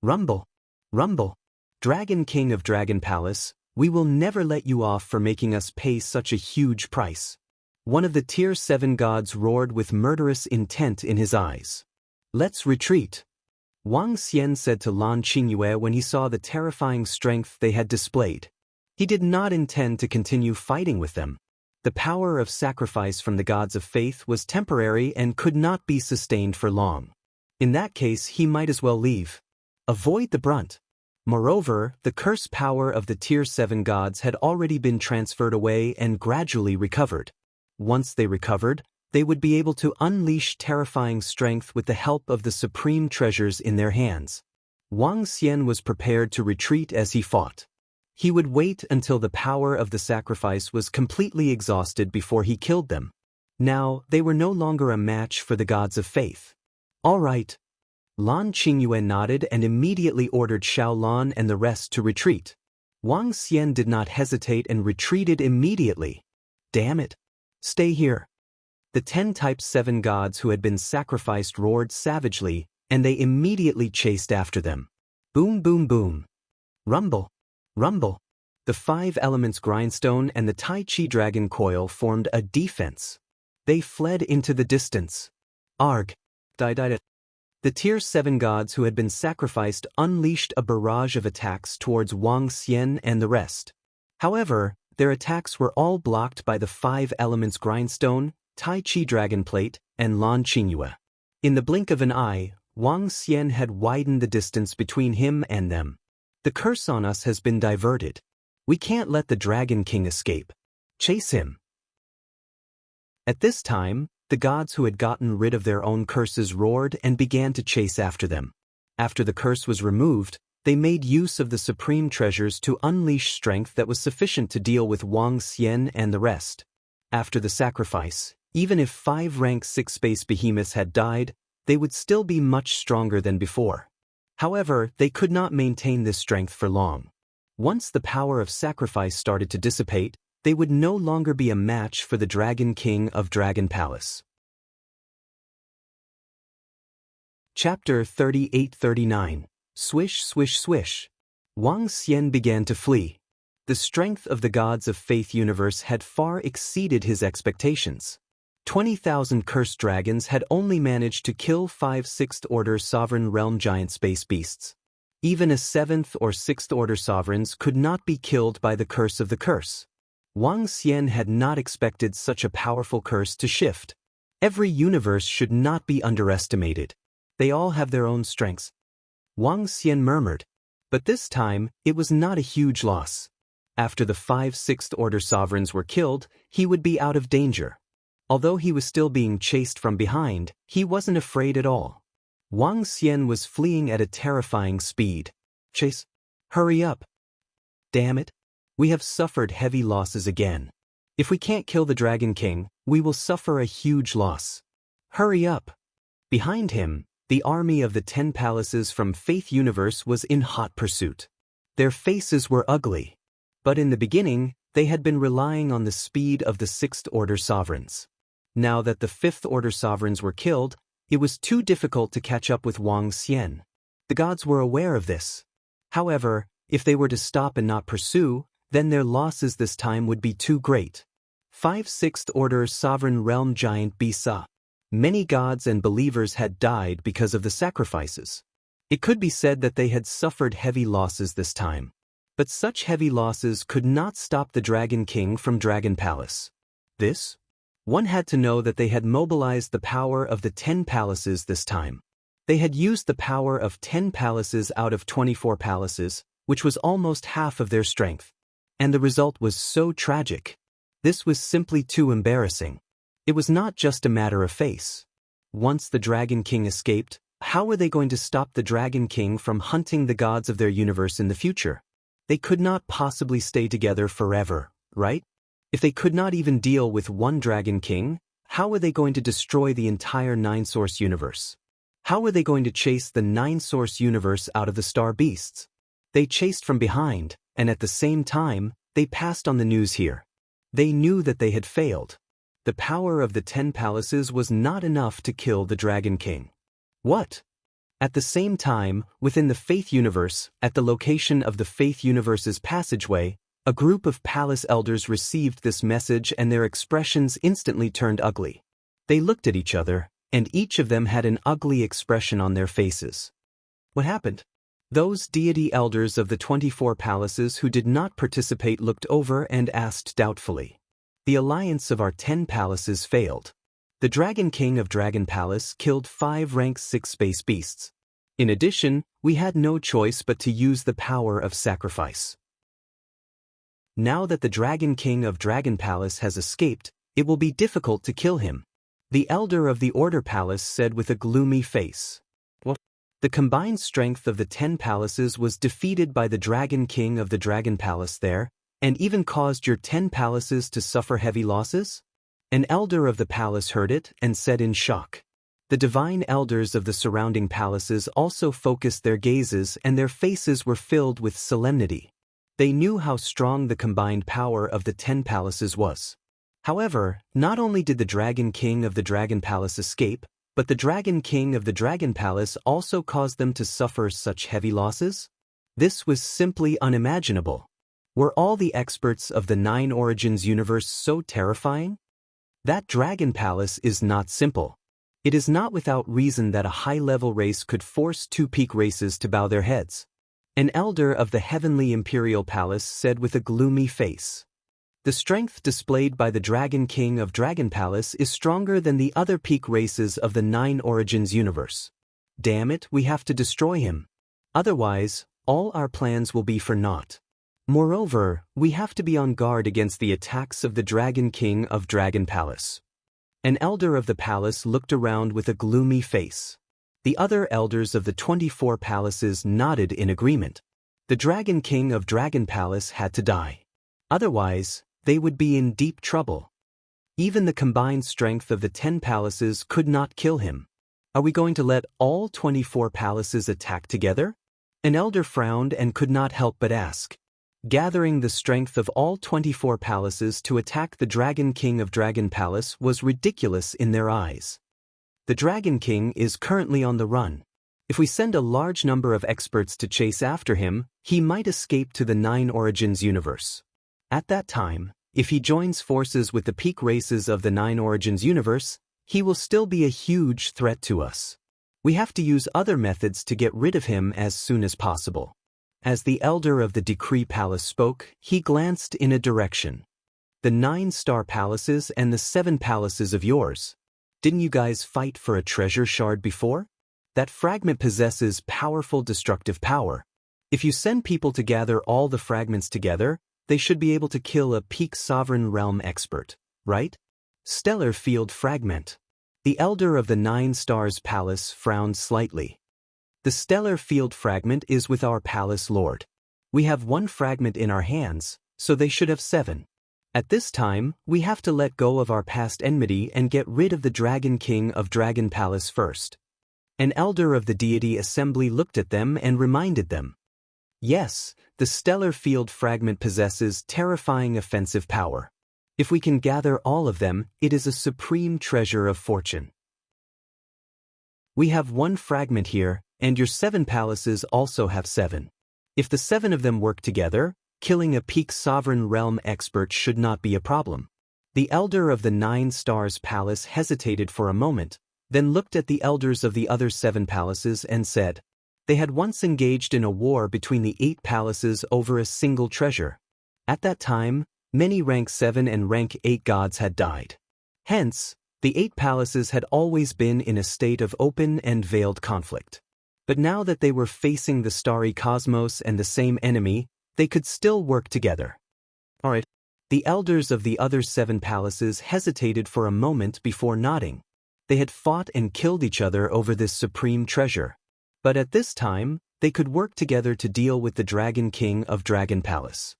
Rumble. Rumble. Dragon King of Dragon Palace, we will never let you off for making us pay such a huge price. One of the Tier 7 gods roared with murderous intent in his eyes. Let's retreat. Wang Xian said to Lan Qingyue when he saw the terrifying strength they had displayed. He did not intend to continue fighting with them. The power of sacrifice from the gods of faith was temporary and could not be sustained for long. In that case, he might as well leave. Avoid the brunt. Moreover, the curse power of the Tier 7 gods had already been transferred away and gradually recovered. Once they recovered, they would be able to unleash terrifying strength with the help of the supreme treasures in their hands. Wang Xian was prepared to retreat as he fought. He would wait until the power of the sacrifice was completely exhausted before he killed them. Now, they were no longer a match for the gods of faith. All right. Lan Qingyue nodded and immediately ordered Xiaolan and the rest to retreat. Wang Xian did not hesitate and retreated immediately. Damn it. Stay here. The 10 Type 7 gods who had been sacrificed roared savagely, and they immediately chased after them. Boom boom boom. Rumble. Rumble. The 5 elements grindstone and the Tai Chi dragon coil formed a defense. They fled into the distance. Arg. The Tier 7 gods who had been sacrificed unleashed a barrage of attacks towards Wang Xian and the rest. However, their attacks were all blocked by the 5 elements grindstone, Tai Chi dragon plate, and Lan Qingyue. In the blink of an eye, Wang Xian had widened the distance between him and them. The curse on us has been diverted. We can't let the Dragon King escape. Chase him. At this time, the gods who had gotten rid of their own curses roared and began to chase after them. After the curse was removed, they made use of the supreme treasures to unleash strength that was sufficient to deal with Wang Xian and the rest. After the sacrifice, even if 5 rank 6 space behemoths had died, they would still be much stronger than before. However, they could not maintain this strength for long. Once the power of sacrifice started to dissipate, they would no longer be a match for the Dragon King of Dragon Palace. Chapter 38-39. Swish, swish, swish. Wang Xian began to flee. The strength of the gods of Faith Universe had far exceeded his expectations. 20,000 cursed dragons had only managed to kill 5 6th-order sovereign realm giant space beasts. Even a 7th or 6th-order sovereigns could not be killed by the curse of the curse. Wang Xian had not expected such a powerful curse to shift. Every universe should not be underestimated. They all have their own strengths. Wang Xian murmured. But this time, it was not a huge loss. After the 5 6th-order sovereigns were killed, he would be out of danger. Although he was still being chased from behind, he wasn't afraid at all. Wang Xian was fleeing at a terrifying speed. Chase. Hurry up. Damn it. We have suffered heavy losses again. If we can't kill the Dragon King, we will suffer a huge loss. Hurry up. Behind him, the army of the 10 palaces from Faith Universe was in hot pursuit. Their faces were ugly. But in the beginning, they had been relying on the speed of the 6th-order sovereigns. Now that the 5th-order sovereigns were killed, it was too difficult to catch up with Wang Xian. The gods were aware of this. However, if they were to stop and not pursue, then their losses this time would be too great. 5 6th-order sovereign realm giant Bisa. Many gods and believers had died because of the sacrifices. It could be said that they had suffered heavy losses this time. But such heavy losses could not stop the Dragon King from Dragon Palace. This? One had to know that they had mobilized the power of the 10 palaces this time. They had used the power of 10 palaces out of 24 palaces, which was almost half of their strength. And the result was so tragic. This was simply too embarrassing. It was not just a matter of face. Once the Dragon King escaped, how were they going to stop the Dragon King from hunting the gods of their universe in the future? They could not possibly stay together forever, right? If they could not even deal with one Dragon King, how were they going to destroy the entire 9-source universe? How were they going to chase the 9-source universe out of the star beasts? They chased from behind, and at the same time, they passed on the news here. They knew that they had failed. the power of the 10 palaces was not enough to kill the Dragon King. What? At the same time, within the Faith Universe, at the location of the Faith Universe's passageway, a group of palace elders received this message and their expressions instantly turned ugly. They looked at each other, and each of them had an ugly expression on their faces. What happened? Those deity elders of the 24 palaces who did not participate looked over and asked doubtfully. The alliance of our 10 palaces failed. The Dragon King of Dragon Palace killed 5 rank 6 space beasts. In addition, we had no choice but to use the power of sacrifice. Now that the Dragon King of Dragon Palace has escaped, it will be difficult to kill him. The Elder of the Order Palace said with a gloomy face. What? The combined strength of the 10 palaces was defeated by the Dragon King of the Dragon Palace there, and even caused your 10 palaces to suffer heavy losses? An elder of the palace heard it and said in shock. The divine elders of the surrounding palaces also focused their gazes and their faces were filled with solemnity. They knew how strong the combined power of the 10 palaces was. However, not only did the Dragon King of the Dragon Palace escape, but the Dragon King of the Dragon Palace also caused them to suffer such heavy losses? This was simply unimaginable. Were all the experts of the 9 Origins universe so terrifying? That Dragon Palace is not simple. It is not without reason that a high-level race could force 2 peak races to bow their heads. An elder of the Heavenly Imperial Palace said with a gloomy face. The strength displayed by the Dragon King of Dragon Palace is stronger than the other peak races of the 9 Origins universe. Damn it, we have to destroy him. Otherwise, all our plans will be for naught. Moreover, we have to be on guard against the attacks of the Dragon King of Dragon Palace. An elder of the palace looked around with a gloomy face. The other elders of the 24 palaces nodded in agreement. The Dragon King of Dragon Palace had to die. Otherwise, they would be in deep trouble. Even the combined strength of the 10 palaces could not kill him. Are we going to let all 24 palaces attack together? An elder frowned and could not help but ask. Gathering the strength of all 24 palaces to attack the Dragon King of Dragon Palace was ridiculous in their eyes. The Dragon King is currently on the run. If we send a large number of experts to chase after him, he might escape to the 9 Origins universe. At that time, if he joins forces with the peak races of the 9 Origins universe, he will still be a huge threat to us. We have to use other methods to get rid of him as soon as possible. As the elder of the Decree Palace spoke, he glanced in a direction. The 9-star palaces and the 7 palaces of yours. Didn't you guys fight for a treasure shard before? That fragment possesses powerful destructive power. If you send people to gather all the fragments together, they should be able to kill a peak sovereign realm expert, right? Stellar field fragment. The elder of the 9 stars palace frowned slightly. The stellar field fragment is with our palace lord. We have 1 fragment in our hands, so they should have 7. At this time, we have to let go of our past enmity and get rid of the Dragon King of Dragon Palace first. An elder of the deity assembly looked at them and reminded them. Yes, the stellar field fragment possesses terrifying offensive power. If we can gather all of them, it is a supreme treasure of fortune. We have 1 fragment here, and your 7 palaces also have 7. If the 7 of them work together, killing a peak sovereign realm expert should not be a problem. The elder of the 9 stars palace hesitated for a moment, then looked at the elders of the other 7 palaces and said, they had once engaged in a war between the 8 palaces over a single treasure. At that time, many rank 7 and rank 8 gods had died. Hence, the 8 palaces had always been in a state of open and veiled conflict. But now that they were facing the starry cosmos and the same enemy, they could still work together. Alright. The elders of the other 7 palaces hesitated for a moment before nodding. They had fought and killed each other over this supreme treasure. But at this time, they could work together to deal with the Dragon King of Dragon Palace.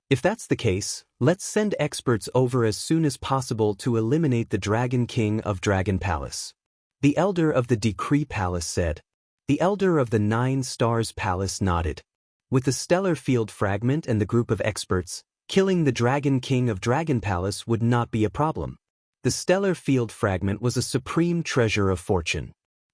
If that's the case, let's send experts over as soon as possible to eliminate the Dragon King of Dragon Palace. The elder of the Decree Palace said. The elder of the 9 stars palace nodded. With the stellar field fragment and the group of experts, killing the Dragon King of Dragon Palace would not be a problem. The stellar field fragment was a supreme treasure of fortune.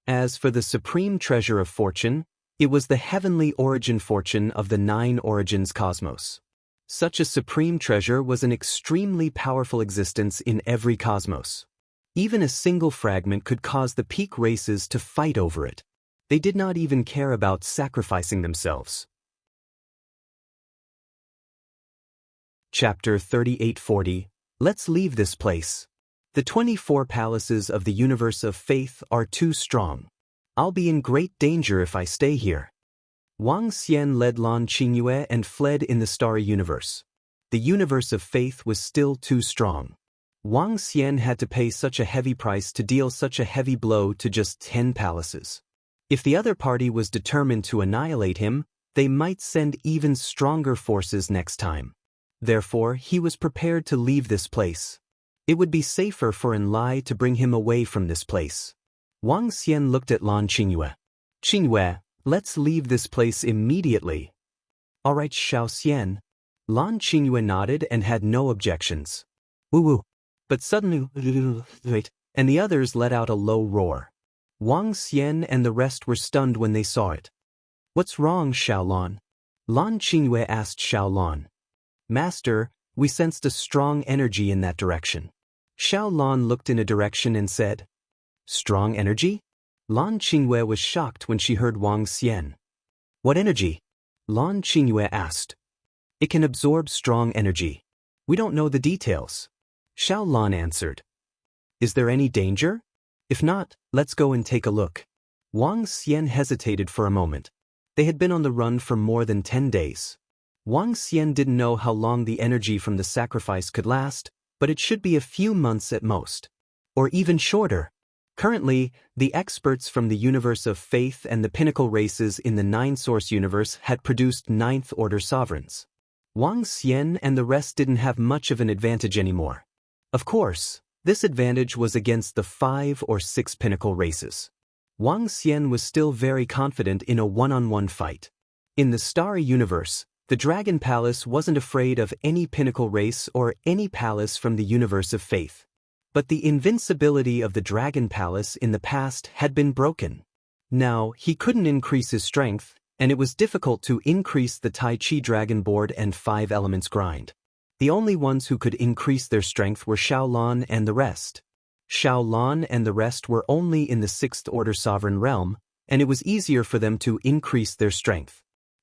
As for the supreme treasure of fortune, it was the heavenly origin fortune of the 9 origins cosmos. Such a supreme treasure was an extremely powerful existence in every cosmos. Even a single fragment could cause the peak races to fight over it. They did not even care about sacrificing themselves. Chapter 3840. Let's leave this place. The 24 palaces of the universe of faith are too strong. I'll be in great danger if I stay here. Wang Xian led Lan Qingyue and fled in the starry universe. The universe of faith was still too strong. Wang Xian had to pay such a heavy price to deal such a heavy blow to just 10 palaces. If the other party was determined to annihilate him, they might send even stronger forces next time. Therefore, he was prepared to leave this place. It would be safer for Enlai to bring him away from this place. Wang Xian looked at Lan Qingyue. Qingyue, let's leave this place immediately. All right, Xiao Xian. Lan Qingyue nodded and had no objections. Woo-woo. But suddenly, wait, and the others let out a low roar. Wang Xian and the rest were stunned when they saw it. What's wrong, Xiaolan? Lan Qingyue asked Xiaolan. Master, we sensed a strong energy in that direction. Xiaolan looked in a direction and said, Strong energy? Lan Qingyue was shocked when she heard Wang Xian. What energy? Lan Qingyue asked. It can absorb strong energy. We don't know the details. Xiaolan answered. Is there any danger? If not, let's go and take a look. Wang Xian hesitated for a moment. They had been on the run for more than 10 days. Wang Xian didn't know how long the energy from the sacrifice could last, but it should be a few months at most. Or even shorter. Currently, the experts from the universe of faith and the pinnacle races in the 9-source universe had produced 9th-order sovereigns. Wang Xian and the rest didn't have much of an advantage anymore. Of course, this advantage was against the 5 or 6 pinnacle races. Wang Xian was still very confident in a one-on-one fight. In the starry universe, the Dragon Palace wasn't afraid of any pinnacle race or any palace from the universe of faith. But the invincibility of the Dragon Palace in the past had been broken. Now, he couldn't increase his strength, and it was difficult to increase the Tai Chi Dragon Board and 5 Elements grind. The only ones who could increase their strength were Xiaolan and the rest. Xiaolan and the rest were only in the 6th-order sovereign realm, and it was easier for them to increase their strength.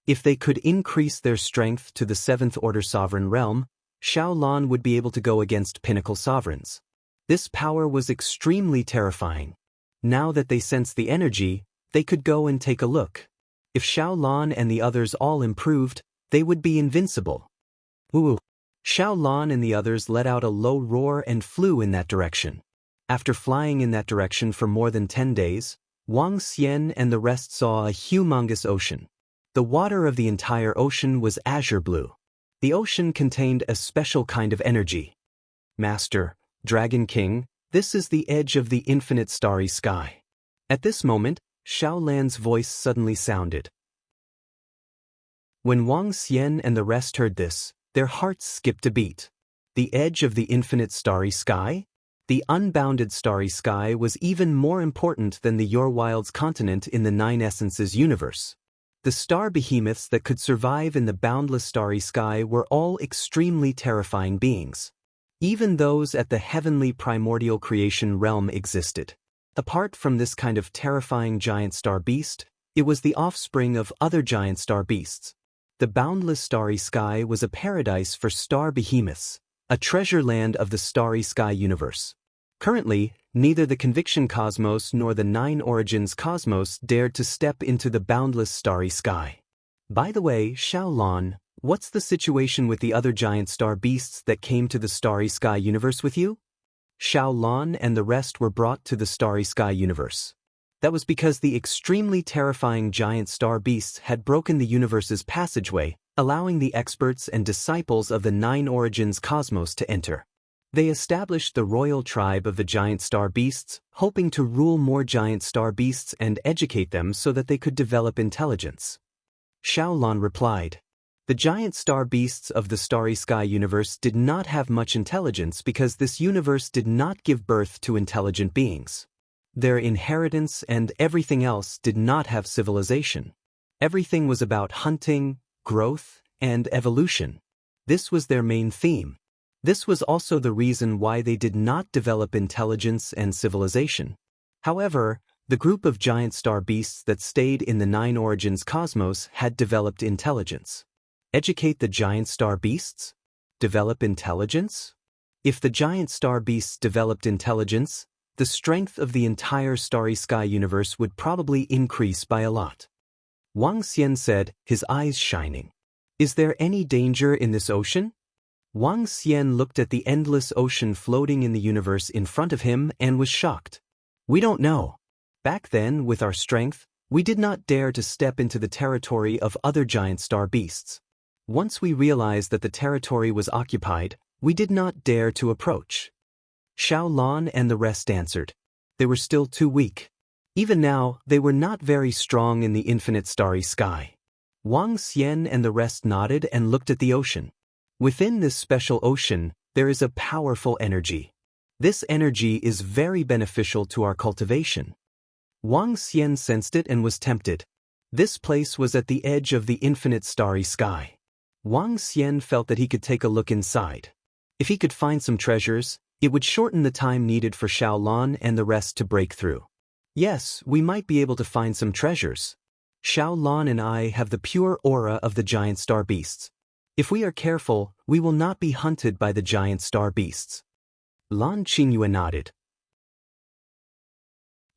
If they could increase their strength to the 7th-order sovereign realm, Xiaolan would be able to go against pinnacle sovereigns. This power was extremely terrifying. Now that they sensed the energy, they could go and take a look. If Xiaolan and the others all improved, they would be invincible. Ooh! Xiaolan and the others let out a low roar and flew in that direction. After flying in that direction for more than 10 days, Wang Xian and the rest saw a humongous ocean. The water of the entire ocean was azure blue. The ocean contained a special kind of energy. Master, Dragon King, this is the edge of the infinite starry sky. At this moment, Xiaolan's voice suddenly sounded. When Wang Xian and the rest heard this, their hearts skipped a beat. The edge of the infinite starry sky? The unbounded starry sky was even more important than the Your Wilds continent in the 9 Essences universe. The star behemoths that could survive in the boundless starry sky were all extremely terrifying beings. Even those at the heavenly primordial creation realm existed. Apart from this kind of terrifying giant star beast, it was the offspring of other giant star beasts. The boundless starry sky was a paradise for star behemoths, a treasure land of the starry sky universe. Currently, neither the Conviction Cosmos nor the 9 Origins Cosmos dared to step into the boundless starry sky. By the way, Xiaolan, what's the situation with the other giant star beasts that came to the starry sky universe with you? Xiaolan and the rest were brought to the starry sky universe. That was because the extremely terrifying giant star beasts had broken the universe's passageway, allowing the experts and disciples of the 9 Origins Cosmos to enter. They established the royal tribe of the giant star beasts, hoping to rule more giant star beasts and educate them so that they could develop intelligence. Xiaolan replied, The giant star beasts of the starry sky universe did not have much intelligence because this universe did not give birth to intelligent beings. Their inheritance and everything else did not have civilization. Everything was about hunting, growth, and evolution. This was their main theme. This was also the reason why they did not develop intelligence and civilization. However, the group of giant star beasts that stayed in the Nine Origins cosmos had developed intelligence. Educate the giant star beasts? Develop intelligence? If the giant star beasts developed intelligence, the strength of the entire starry sky universe would probably increase by a lot. Wang Xian said, his eyes shining. Is there any danger in this ocean? Wang Xian looked at the endless ocean floating in the universe in front of him and was shocked. We don't know. Back then, with our strength, we did not dare to step into the territory of other giant star beasts. Once we realized that the territory was occupied, we did not dare to approach. Xiao Lan and the rest answered. They were still too weak. Even now, they were not very strong in the infinite starry sky. Wang Xian and the rest nodded and looked at the ocean. Within this special ocean, there is a powerful energy. This energy is very beneficial to our cultivation. Wang Xian sensed it and was tempted. This place was at the edge of the infinite starry sky. Wang Xian felt that he could take a look inside. If he could find some treasures, it would shorten the time needed for Xiao Lan and the rest to break through. Yes, we might be able to find some treasures. Xiao Lan and I have the pure aura of the giant star beasts. If we are careful, we will not be hunted by the giant star beasts. Lan Qingyue nodded.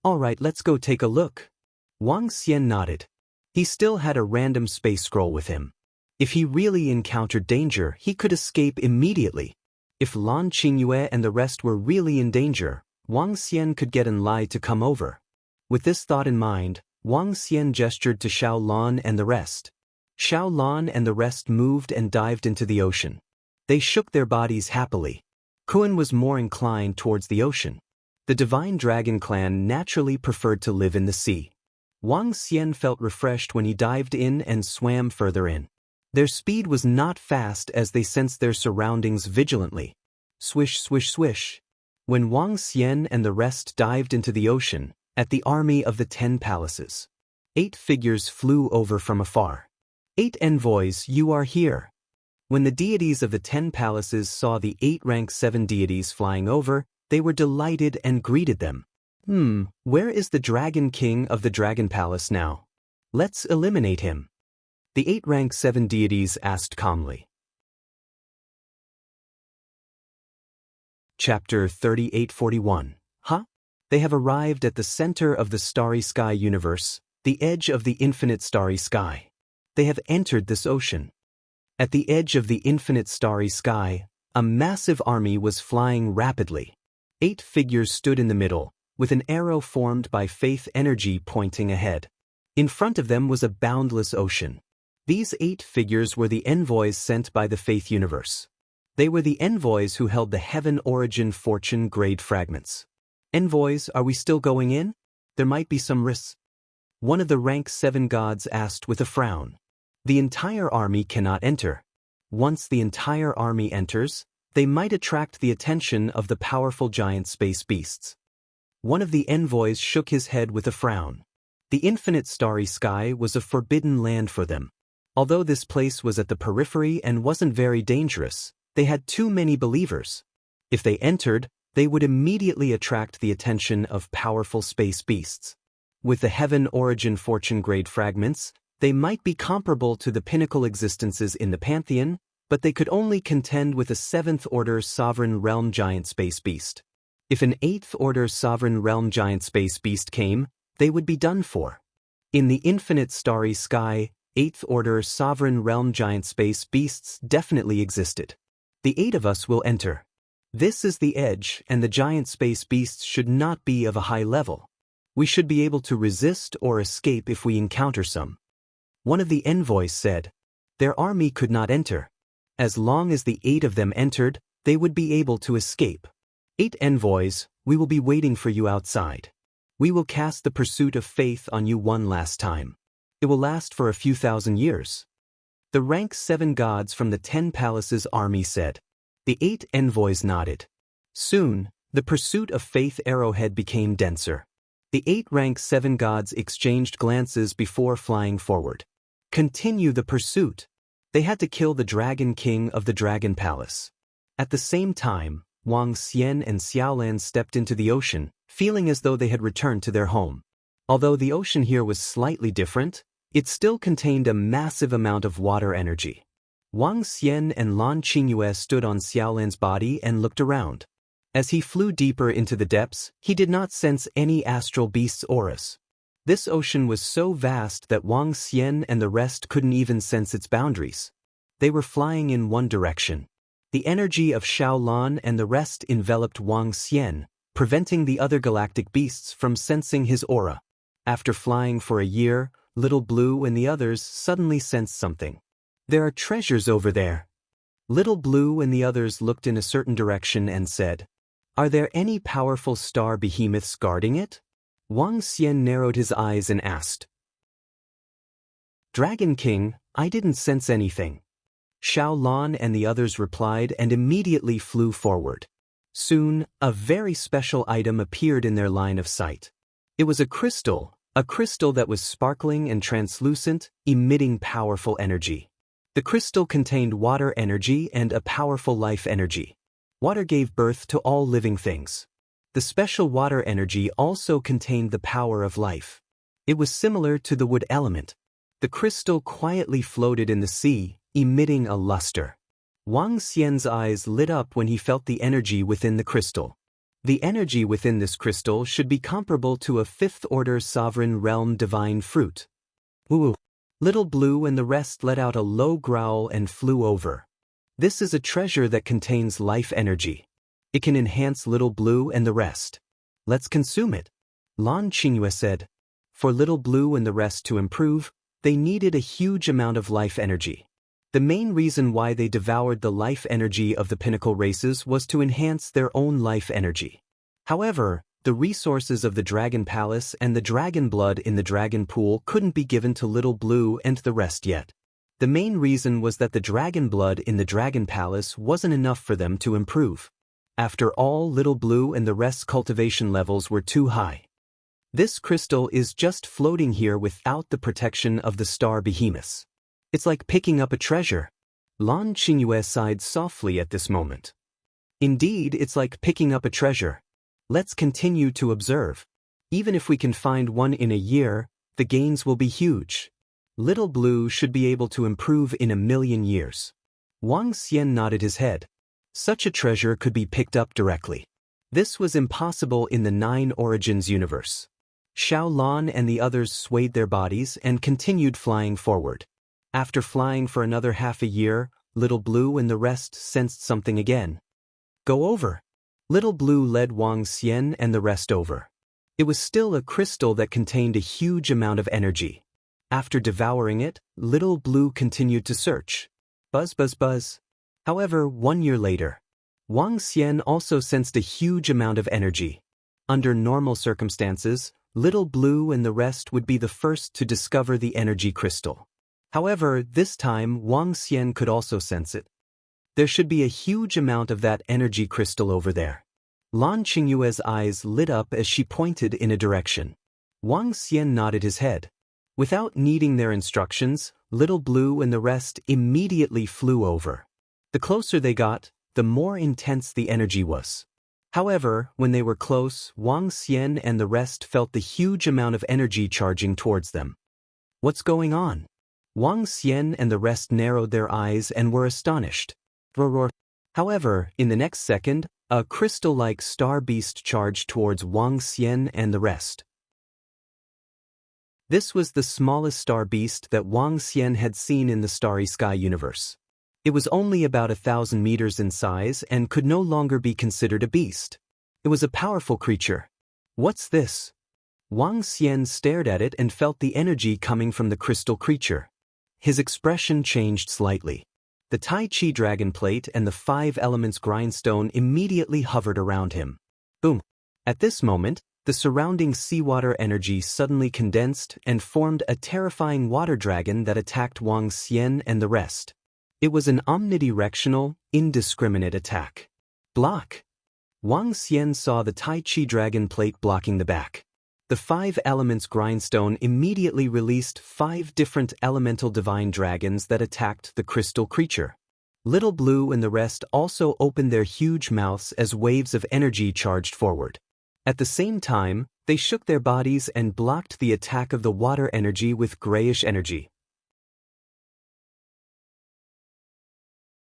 All right, let's go take a look. Wang Xian nodded. He still had a random space scroll with him. If he really encountered danger, he could escape immediately. If Lan Qingyue and the rest were really in danger, Wang Xian could get Enlai to come over. With this thought in mind, Wang Xian gestured to Xiao Lan and the rest. Xiao Lan and the rest moved and dived into the ocean. They shook their bodies happily. Kuan was more inclined towards the ocean. The Divine Dragon clan naturally preferred to live in the sea. Wang Xian felt refreshed when he dived in and swam further in. Their speed was not fast as they sensed their surroundings vigilantly. Swish, swish, swish. When Wang Xian and the rest dived into the ocean, at the army of the 10 palaces, 8 figures flew over from afar. 8 envoys, you are here. When the deities of the 10 palaces saw the 8 rank 7 deities flying over, they were delighted and greeted them. Where is the Dragon King of the Dragon Palace now? Let's eliminate him. The 8 rank 7 deities asked calmly. Chapter 3841. They have arrived at the center of the starry sky universe, the edge of the infinite starry sky. They have entered this ocean. At the edge of the infinite starry sky, a massive army was flying rapidly. 8 figures stood in the middle, with an arrow formed by faith energy pointing ahead. In front of them was a boundless ocean. These 8 figures were the envoys sent by the faith universe. They were the envoys who held the heaven origin fortune grade fragments. Envoys, are we still going in? There might be some risks. One of the rank 7 gods asked with a frown. The entire army cannot enter. Once the entire army enters, they might attract the attention of the powerful giant space beasts. One of the envoys shook his head with a frown. The infinite starry sky was a forbidden land for them. Although this place was at the periphery and wasn't very dangerous, they had too many believers. If they entered, they would immediately attract the attention of powerful space beasts. With the heaven origin fortune grade fragments, they might be comparable to the pinnacle existences in the pantheon, but they could only contend with a 7th order sovereign realm giant space beast. If an 8th order sovereign realm giant space beast came, they would be done for. In the infinite starry sky, 8th order sovereign realm giant space beasts definitely existed. The 8 of us will enter. This is the edge, and the giant space beasts should not be of a high level. We should be able to resist or escape if we encounter some. One of the envoys said. Their army could not enter. As long as the 8 of them entered, they would be able to escape. 8 envoys, we will be waiting for you outside. We will cast the pursuit of faith on you one last time. It will last for a few thousand years. The rank 7 gods from the 10 palaces army said. The 8 envoys nodded. Soon, the pursuit of Faith arrowhead became denser. The 8 rank 7 gods exchanged glances before flying forward. Continue the pursuit. They had to kill the Dragon King of the Dragon Palace. At the same time, Wang Xian and Xiaolan stepped into the ocean, feeling as though they had returned to their home. Although the ocean here was slightly different, it still contained a massive amount of water energy. Wang Xian and Lan Qingyue stood on Xiaolan's body and looked around. As he flew deeper into the depths, he did not sense any astral beast's auras. This ocean was so vast that Wang Xian and the rest couldn't even sense its boundaries. They were flying in one direction. The energy of Xiaolan and the rest enveloped Wang Xian, preventing the other galactic beasts from sensing his aura. After flying for a year, Little Blue and the others suddenly sensed something. There are treasures over there. Little Blue and the others looked in a certain direction and said, "Are there any powerful star behemoths guarding it?" Wang Xian narrowed his eyes and asked. "Dragon King, I didn't sense anything." Xiaolan and the others replied and immediately flew forward. Soon, a very special item appeared in their line of sight. It was a crystal that was sparkling and translucent, emitting powerful energy. The crystal contained water energy and a powerful life energy. Water gave birth to all living things. The special water energy also contained the power of life. It was similar to the wood element. The crystal quietly floated in the sea, emitting a luster. Wang Xian's eyes lit up when he felt the energy within the crystal. The energy within this crystal should be comparable to a 5th-order sovereign realm divine fruit. Woo! Little Blue and the rest let out a low growl and flew over. This is a treasure that contains life energy. It can enhance Little Blue and the rest. Let's consume it. Lan Qingyue said. For Little Blue and the rest to improve, they needed a huge amount of life energy. The main reason why they devoured the life energy of the pinnacle races was to enhance their own life energy. However, the resources of the Dragon Palace and the dragon blood in the dragon pool couldn't be given to Little Blue and the rest yet. The main reason was that the dragon blood in the Dragon Palace wasn't enough for them to improve. After all, Little Blue and the rest's cultivation levels were too high. This crystal is just floating here without the protection of the star behemoths. It's like picking up a treasure. Lan Qingyue sighed softly at this moment. Indeed, it's like picking up a treasure. Let's continue to observe. Even if we can find one in a year, the gains will be huge. Little Blue should be able to improve in 1,000,000 years. Wang Xian nodded his head. Such a treasure could be picked up directly. This was impossible in the 9 Origins universe. Xiaolan and the others swayed their bodies and continued flying forward. After flying for another half a year, Little Blue and the rest sensed something again. Go over. Little Blue led Wang Xian and the rest over. It was still a crystal that contained a huge amount of energy. After devouring it, Little Blue continued to search. Buzz, buzz, buzz. However, 1 year later, Wang Xian also sensed a huge amount of energy. Under normal circumstances, Little Blue and the rest would be the first to discover the energy crystal. However, this time Wang Xian could also sense it. There should be a huge amount of that energy crystal over there. Lan Qingyue's eyes lit up as she pointed in a direction. Wang Xian nodded his head. Without needing their instructions, Little Blue and the rest immediately flew over. The closer they got, the more intense the energy was. However, when they were close, Wang Xian and the rest felt the huge amount of energy charging towards them. What's going on? Wang Xian and the rest narrowed their eyes and were astonished. Roar. However, in the next second, a crystal-like star beast charged towards Wang Xian and the rest. This was the smallest star beast that Wang Xian had seen in the Starry Sky universe. It was only about 1,000 meters in size and could no longer be considered a beast. It was a powerful creature. What's this? Wang Xian stared at it and felt the energy coming from the crystal creature. His expression changed slightly. The Tai Chi dragon plate and the 5 elements grindstone immediately hovered around him. Boom! At this moment, The surrounding seawater energy suddenly condensed and formed a terrifying water dragon that attacked Wang Xian and the rest. It was an omnidirectional, indiscriminate attack. Block! Wang Xian saw the Tai Chi dragon plate blocking the back. The 5 elements grindstone immediately released 5 different elemental divine dragons that attacked the crystal creature. Little Blue and the rest also opened their huge mouths as waves of energy charged forward. At the same time, they shook their bodies and blocked the attack of the water energy with grayish energy.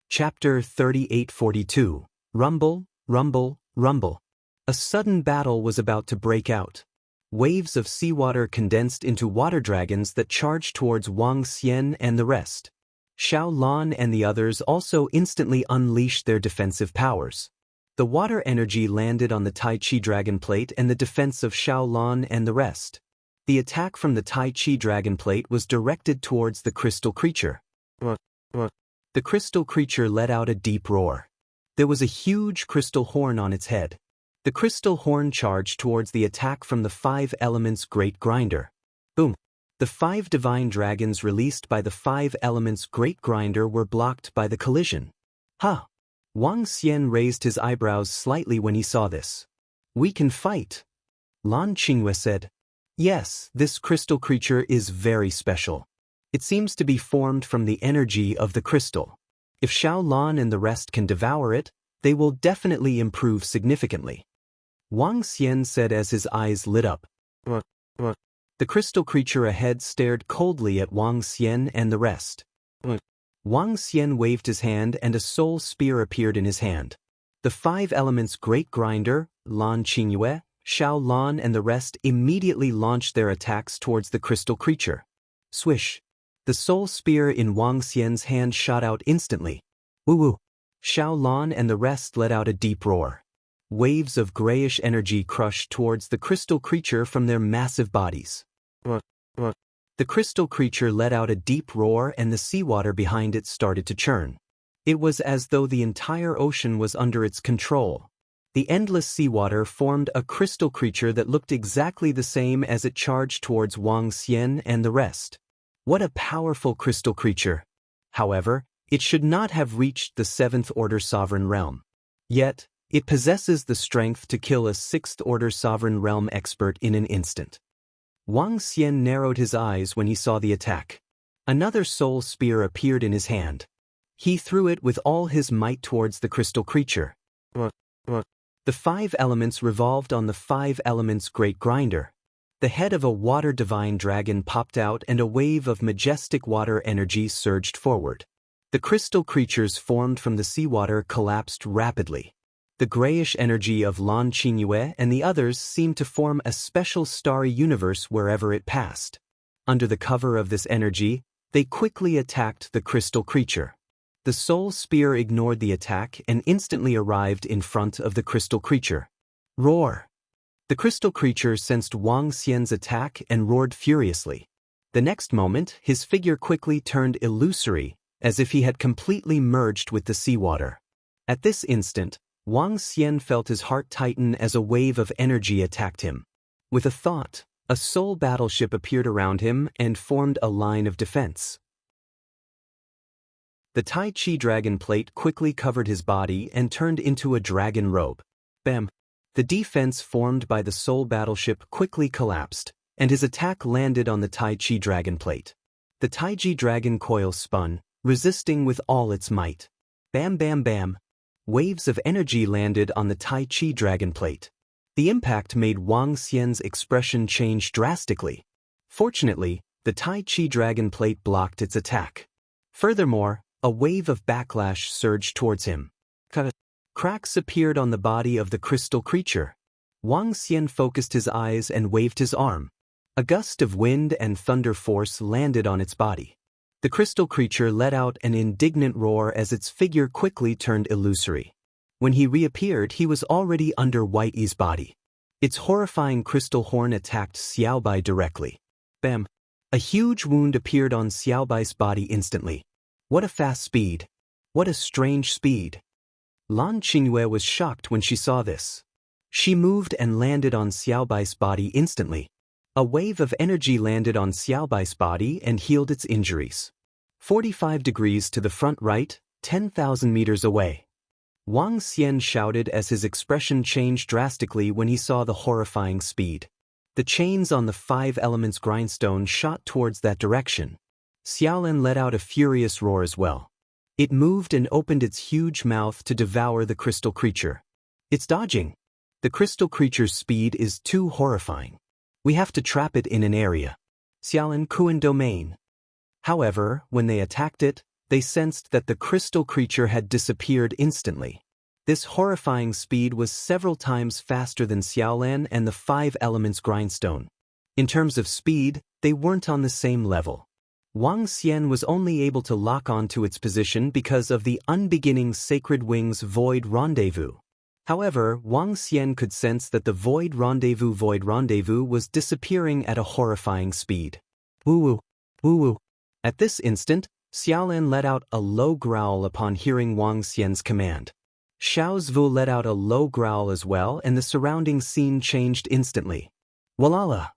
Chapter 3842. Rumble, Rumble, Rumble. A sudden battle was about to break out. Waves of seawater condensed into water dragons that charged towards Wang Xian and the rest. Xiao Lan and the others also instantly unleashed their defensive powers. The water energy landed on the Tai Chi dragon plate and the defense of Xiao Lan and the rest. The attack from the Tai Chi dragon plate was directed towards the crystal creature. The crystal creature let out a deep roar. There was a huge crystal horn on its head. The crystal horn charged towards the attack from the 5 elements great grinder. Boom! The 5 divine dragons released by the 5 elements great grinder were blocked by the collision. Ha! Wang Xian raised his eyebrows slightly when he saw this. We can fight. Lan Qingyue said. Yes, this crystal creature is very special. It seems to be formed from the energy of the crystal. If Xiao Lan and the rest can devour it, they will definitely improve significantly. Wang Xian said as his eyes lit up. The crystal creature ahead stared coldly at Wang Xian and the rest. Wang Xian waved his hand and a soul spear appeared in his hand. The 5 elements great grinder, Lan Qingyue, Xiao Lan and the rest immediately launched their attacks towards the crystal creature. Swish! The soul spear in Wang Xian's hand shot out instantly. Woo-woo! Xiao Lan and the rest let out a deep roar. Waves of grayish energy crushed towards the crystal creature from their massive bodies. The crystal creature let out a deep roar and the seawater behind it started to churn. It was as though the entire ocean was under its control. The endless seawater formed a crystal creature that looked exactly the same as it charged towards Wang Xian and the rest. What a powerful crystal creature! However, it should not have reached the 7th order sovereign realm. Yet, it possesses the strength to kill a 6th order sovereign realm expert in an instant. Wang Xian narrowed his eyes when he saw the attack. Another soul spear appeared in his hand. He threw it with all his might towards the crystal creature. The 5 elements revolved on the 5 elements great grinder. The head of a water divine dragon popped out and a wave of majestic water energy surged forward. The crystal creatures formed from the seawater collapsed rapidly. The grayish energy of Lan Qingyue and the others seemed to form a special starry universe wherever it passed. Under the cover of this energy, they quickly attacked the crystal creature. The soul spear ignored the attack and instantly arrived in front of the crystal creature. Roar! The crystal creature sensed Wang Xian's attack and roared furiously. The next moment, his figure quickly turned illusory, as if he had completely merged with the seawater. At this instant, Wang Xian felt his heart tighten as a wave of energy attacked him. With a thought, a soul battleship appeared around him and formed a line of defense. The Tai Chi dragon plate quickly covered his body and turned into a dragon robe. Bam! The defense formed by the soul battleship quickly collapsed, and his attack landed on the Tai Chi dragon plate. The Tai Chi dragon coil spun, resisting with all its might. Bam bam bam! Waves of energy landed on the Tai Chi dragon plate. The impact made Wang Xian's expression change drastically. Fortunately, the Tai Chi dragon plate blocked its attack. Furthermore, a wave of backlash surged towards him. Cracks appeared on the body of the crystal creature. Wang Xian focused his eyes and waved his arm. A gust of wind and thunder force landed on its body. The crystal creature let out an indignant roar as its figure quickly turned illusory. When he reappeared, he was already under White Yi's body. Its horrifying crystal horn attacked Xiaobai directly. Bam! A huge wound appeared on Xiaobai's body instantly. What a fast speed! What a strange speed! Lan Qingyue was shocked when she saw this. She moved and landed on Xiaobai's body instantly. A wave of energy landed on Xiaobai's body and healed its injuries. 45 degrees to the front right, 10,000 meters away. Wang Xian shouted as his expression changed drastically when he saw the horrifying speed. The chains on the 5 elements grindstone shot towards that direction. Xiaolan let out a furious roar as well. It moved and opened its huge mouth to devour the crystal creature. It's dodging. The crystal creature's speed is too horrifying. We have to trap it in an area. Xiaolan Kuan domain. However, when they attacked it, they sensed that the crystal creature had disappeared instantly. This horrifying speed was several times faster than Xiaolan and the 5 elements grindstone. In terms of speed, they weren't on the same level. Wang Xian was only able to lock onto its position because of the unbeginning Sacred Wings Void Rendezvous. However, Wang Xian could sense that the Void Rendezvous was disappearing at a horrifying speed. Woo-woo, woo-woo. At this instant, Xiaolan let out a low growl upon hearing Wang Xian's command. Xiao Zhu let out a low growl as well, and the surrounding scene changed instantly. Walala!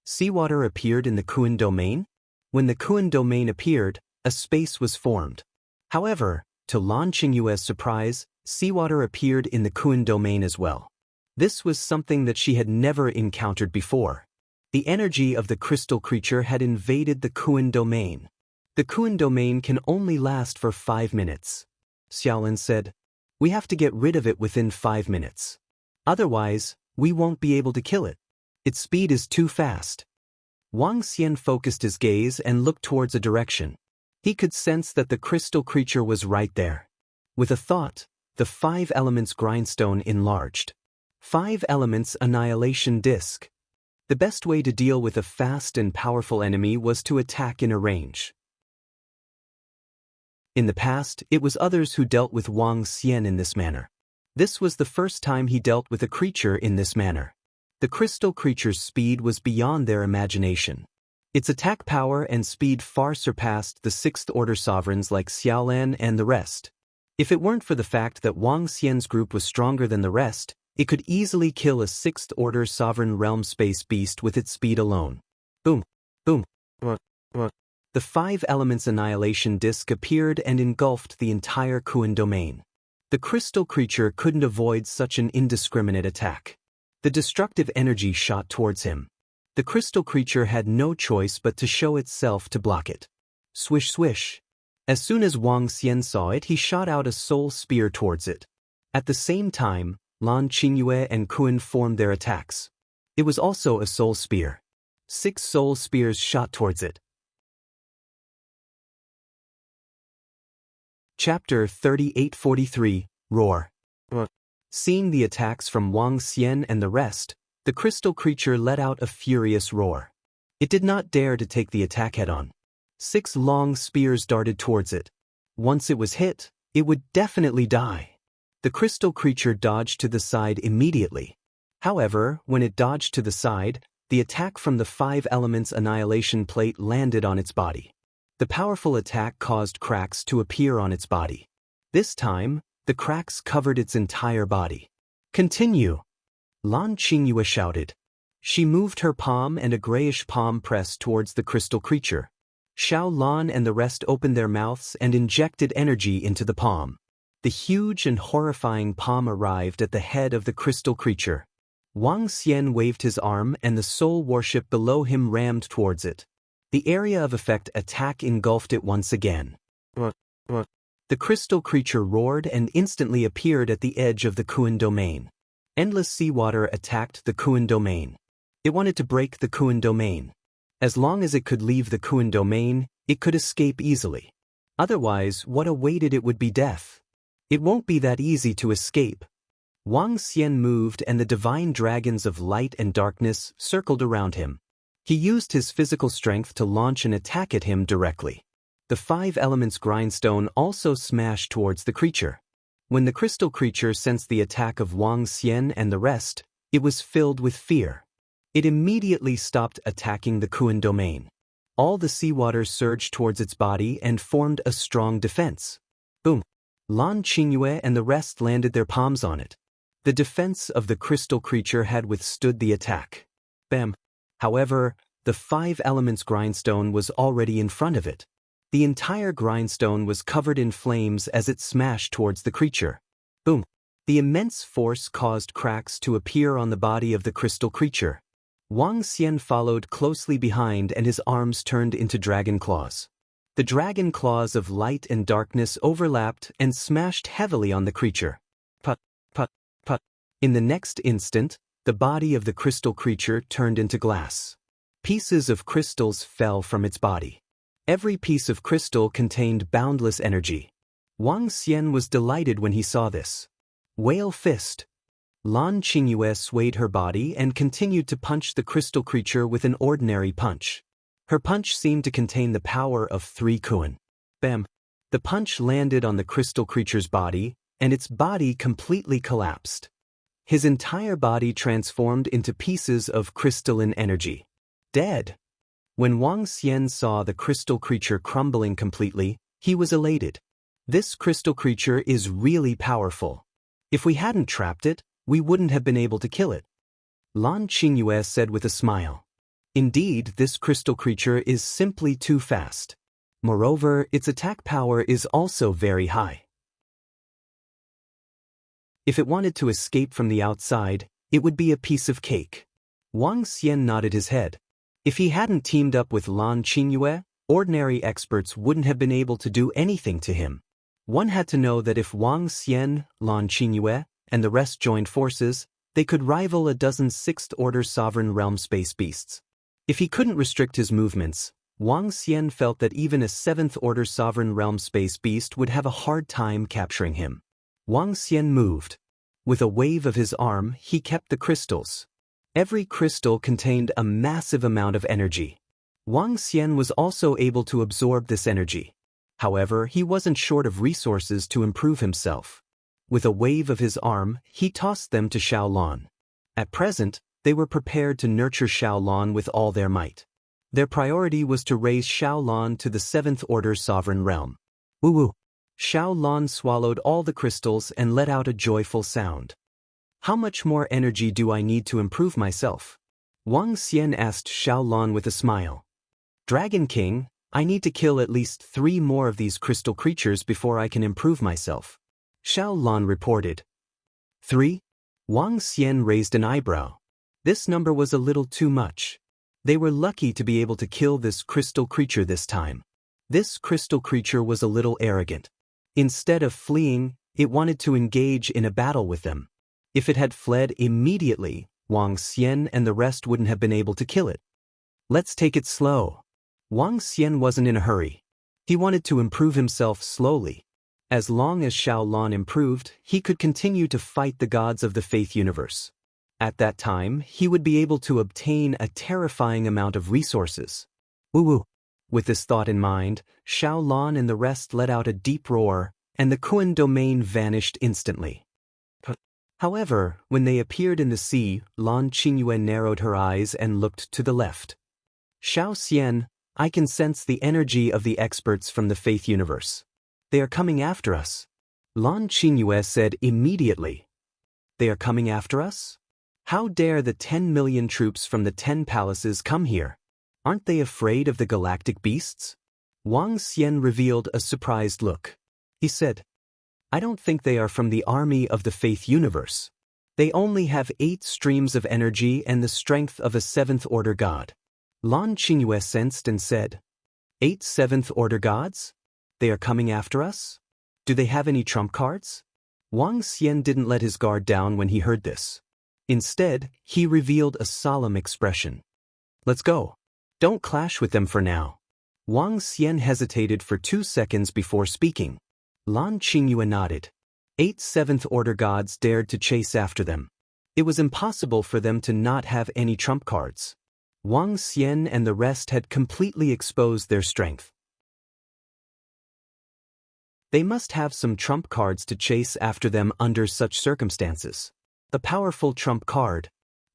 Seawater appeared in the Kuan domain? When the Kuan domain appeared, a space was formed. However, to Lan Qingyue's surprise, seawater appeared in the Kuan domain as well. This was something that she had never encountered before. The energy of the crystal creature had invaded the Kuan domain. The Kuan domain can only last for 5 minutes. Xiaolan said, "We have to get rid of it within 5 minutes. Otherwise, we won't be able to kill it. Its speed is too fast." Wang Xian focused his gaze and looked towards a direction. He could sense that the crystal creature was right there. With a thought, the 5 elements grindstone enlarged. 5 elements annihilation disc. The best way to deal with a fast and powerful enemy was to attack in a range. In the past, it was others who dealt with Wang Xian in this manner. This was the first time he dealt with a creature in this manner. The crystal creature's speed was beyond their imagination. Its attack power and speed far surpassed the 6th-order sovereigns like Xiaolan and the rest. If it weren't for the fact that Wang Xian's group was stronger than the rest, it could easily kill a 6th-order sovereign realm space beast with its speed alone. Boom, boom. The 5 elements annihilation disc appeared and engulfed the entire Kuan domain. The crystal creature couldn't avoid such an indiscriminate attack. The destructive energy shot towards him. The crystal creature had no choice but to show itself to block it. Swish swish. As soon as Wang Xian saw it, he shot out a soul spear towards it. At the same time, Lan Qingyue and Kuan formed their attacks. It was also a soul spear. 6 soul spears shot towards it. Chapter 3843, Roar. Seeing the attacks from Wang Xian and the rest, the crystal creature let out a furious roar. It did not dare to take the attack head-on. 6 long spears darted towards it. Once it was hit, it would definitely die. The crystal creature dodged to the side immediately. However, when it dodged to the side, the attack from the 5 elements annihilation plate landed on its body. The powerful attack caused cracks to appear on its body. This time, the cracks covered its entire body. Continue! Lan Qingyue shouted. She moved her palm and a grayish palm pressed towards the crystal creature. Xiao Lan and the rest opened their mouths and injected energy into the palm. The huge and horrifying palm arrived at the head of the crystal creature. Wang Xian waved his arm and the soul warship below him rammed towards it. The area of effect attack engulfed it once again. The crystal creature roared and instantly appeared at the edge of the Kuan domain. Endless seawater attacked the Kuan domain. It wanted to break the Kuan domain. As long as it could leave the Kuan domain, it could escape easily. Otherwise, what awaited it would be death. It won't be that easy to escape. Wang Xian moved and the divine dragons of light and darkness circled around him. He used his physical strength to launch an attack at him directly. The 5 elements grindstone also smashed towards the creature. When the crystal creature sensed the attack of Wang Xian and the rest, it was filled with fear. It immediately stopped attacking the Kuan domain. All the seawater surged towards its body and formed a strong defense. Boom! Lan Qingyue and the rest landed their palms on it. The defense of the crystal creature had withstood the attack. Bam! However, the 5 elements grindstone was already in front of it. The entire grindstone was covered in flames as it smashed towards the creature. Boom! The immense force caused cracks to appear on the body of the crystal creature. Wang Xian followed closely behind and his arms turned into dragon claws. The dragon claws of light and darkness overlapped and smashed heavily on the creature. Put, put, put. In the next instant, the body of the crystal creature turned into glass. Pieces of crystals fell from its body. Every piece of crystal contained boundless energy. Wang Xian was delighted when he saw this. Whale fist. Lan Qingyue swayed her body and continued to punch the crystal creature with an ordinary punch. Her punch seemed to contain the power of 3 Kuan. Bam! The punch landed on the crystal creature's body, and its body completely collapsed. His entire body transformed into pieces of crystalline energy. Dead! When Wang Xian saw the crystal creature crumbling completely, he was elated. This crystal creature is really powerful. If we hadn't trapped it, we wouldn't have been able to kill it. Lan Qingyue said with a smile. Indeed, this crystal creature is simply too fast. Moreover, its attack power is also very high. If it wanted to escape from the outside, it would be a piece of cake. Wang Xian nodded his head. If he hadn't teamed up with Lan Qingyue, ordinary experts wouldn't have been able to do anything to him. One had to know that if Wang Xian, Lan Qingyue, and the rest joined forces, they could rival a dozen 6th-order sovereign realm space beasts. If he couldn't restrict his movements, Wang Xian felt that even a 7th-order sovereign realm space beast would have a hard time capturing him. Wang Xian moved. With a wave of his arm, he kept the crystals. Every crystal contained a massive amount of energy. Wang Xian was also able to absorb this energy. However, he wasn't short of resources to improve himself. With a wave of his arm, he tossed them to Xiaolan. At present, they were prepared to nurture Xiaolan with all their might. Their priority was to raise Xiaolan to the 7th-order sovereign realm. Woo-woo! Xiaolan swallowed all the crystals and let out a joyful sound. How much more energy do I need to improve myself? Wang Xian asked Xiaolan with a smile. Dragon King, I need to kill at least 3 more of these crystal creatures before I can improve myself. Xiaolan reported. 3? Wang Xian raised an eyebrow. This number was a little too much. They were lucky to be able to kill this crystal creature this time. This crystal creature was a little arrogant. Instead of fleeing, it wanted to engage in a battle with them. If it had fled immediately, Wang Xian and the rest wouldn't have been able to kill it. Let's take it slow. Wang Xian wasn't in a hurry. He wanted to improve himself slowly. As long as Xiaolan improved, he could continue to fight the gods of the faith universe. At that time, he would be able to obtain a terrifying amount of resources. Woo-woo! With this thought in mind, Xiaolan and the rest let out a deep roar, and the Kuan domain vanished instantly. However, when they appeared in the sea, Lan Qingyue narrowed her eyes and looked to the left. Xiao Xian, I can sense the energy of the experts from the faith universe. They are coming after us. Lan Qingyue said immediately. They are coming after us? How dare the 10 million troops from the 10 palaces come here? Aren't they afraid of the galactic beasts? Wang Xian revealed a surprised look. He said, I don't think they are from the army of the faith universe. They only have 8 streams of energy and the strength of a 7th-order god. Lan Qingyue sensed and said, 8 7th-order gods? They are coming after us? Do they have any trump cards? Wang Xian didn't let his guard down when he heard this. Instead, he revealed a solemn expression. Let's go. Don't clash with them for now. Wang Xian hesitated for 2 seconds before speaking. Lan Qingyue nodded. 8 7th-order gods dared to chase after them. It was impossible for them to not have any trump cards. Wang Xian and the rest had completely exposed their strength. They must have some trump cards to chase after them under such circumstances. The powerful trump card.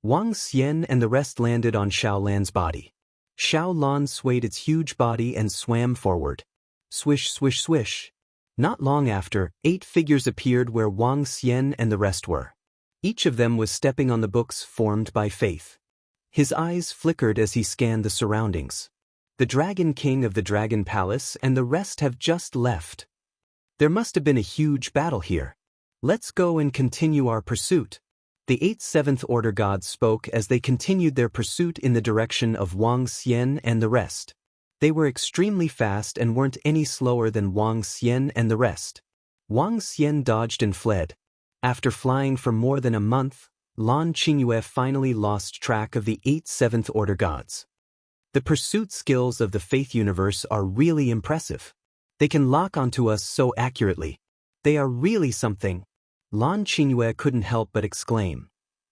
Wang Xian and the rest landed on Xiaolan's body. Xiaolan swayed its huge body and swam forward. Swish, swish, swish. Not long after, 8 figures appeared where Wang Xian and the rest were. Each of them was stepping on the books formed by faith. His eyes flickered as he scanned the surroundings. The Dragon King of the Dragon Palace and the rest have just left. There must have been a huge battle here. Let's go and continue our pursuit. The 8 Seventh Order gods spoke as they continued their pursuit in the direction of Wang Xian and the rest. They were extremely fast and weren't any slower than Wang Xian and the rest. Wang Xian dodged and fled. After flying for more than a month, Lan Qingyue finally lost track of the 8 Seventh Order gods. The pursuit skills of the Faith universe are really impressive. They can lock onto us so accurately. They are really something. Lan Qingyue couldn't help but exclaim.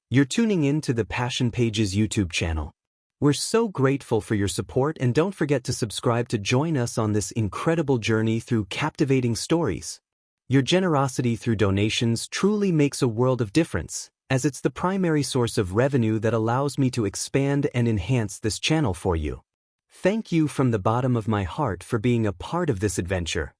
You're tuning in to the Passion Pages YouTube channel. We're so grateful for your support, and don't forget to subscribe to join us on this incredible journey through captivating stories. Your generosity through donations truly makes a world of difference, as it's the primary source of revenue that allows me to expand and enhance this channel for you. Thank you from the bottom of my heart for being a part of this adventure.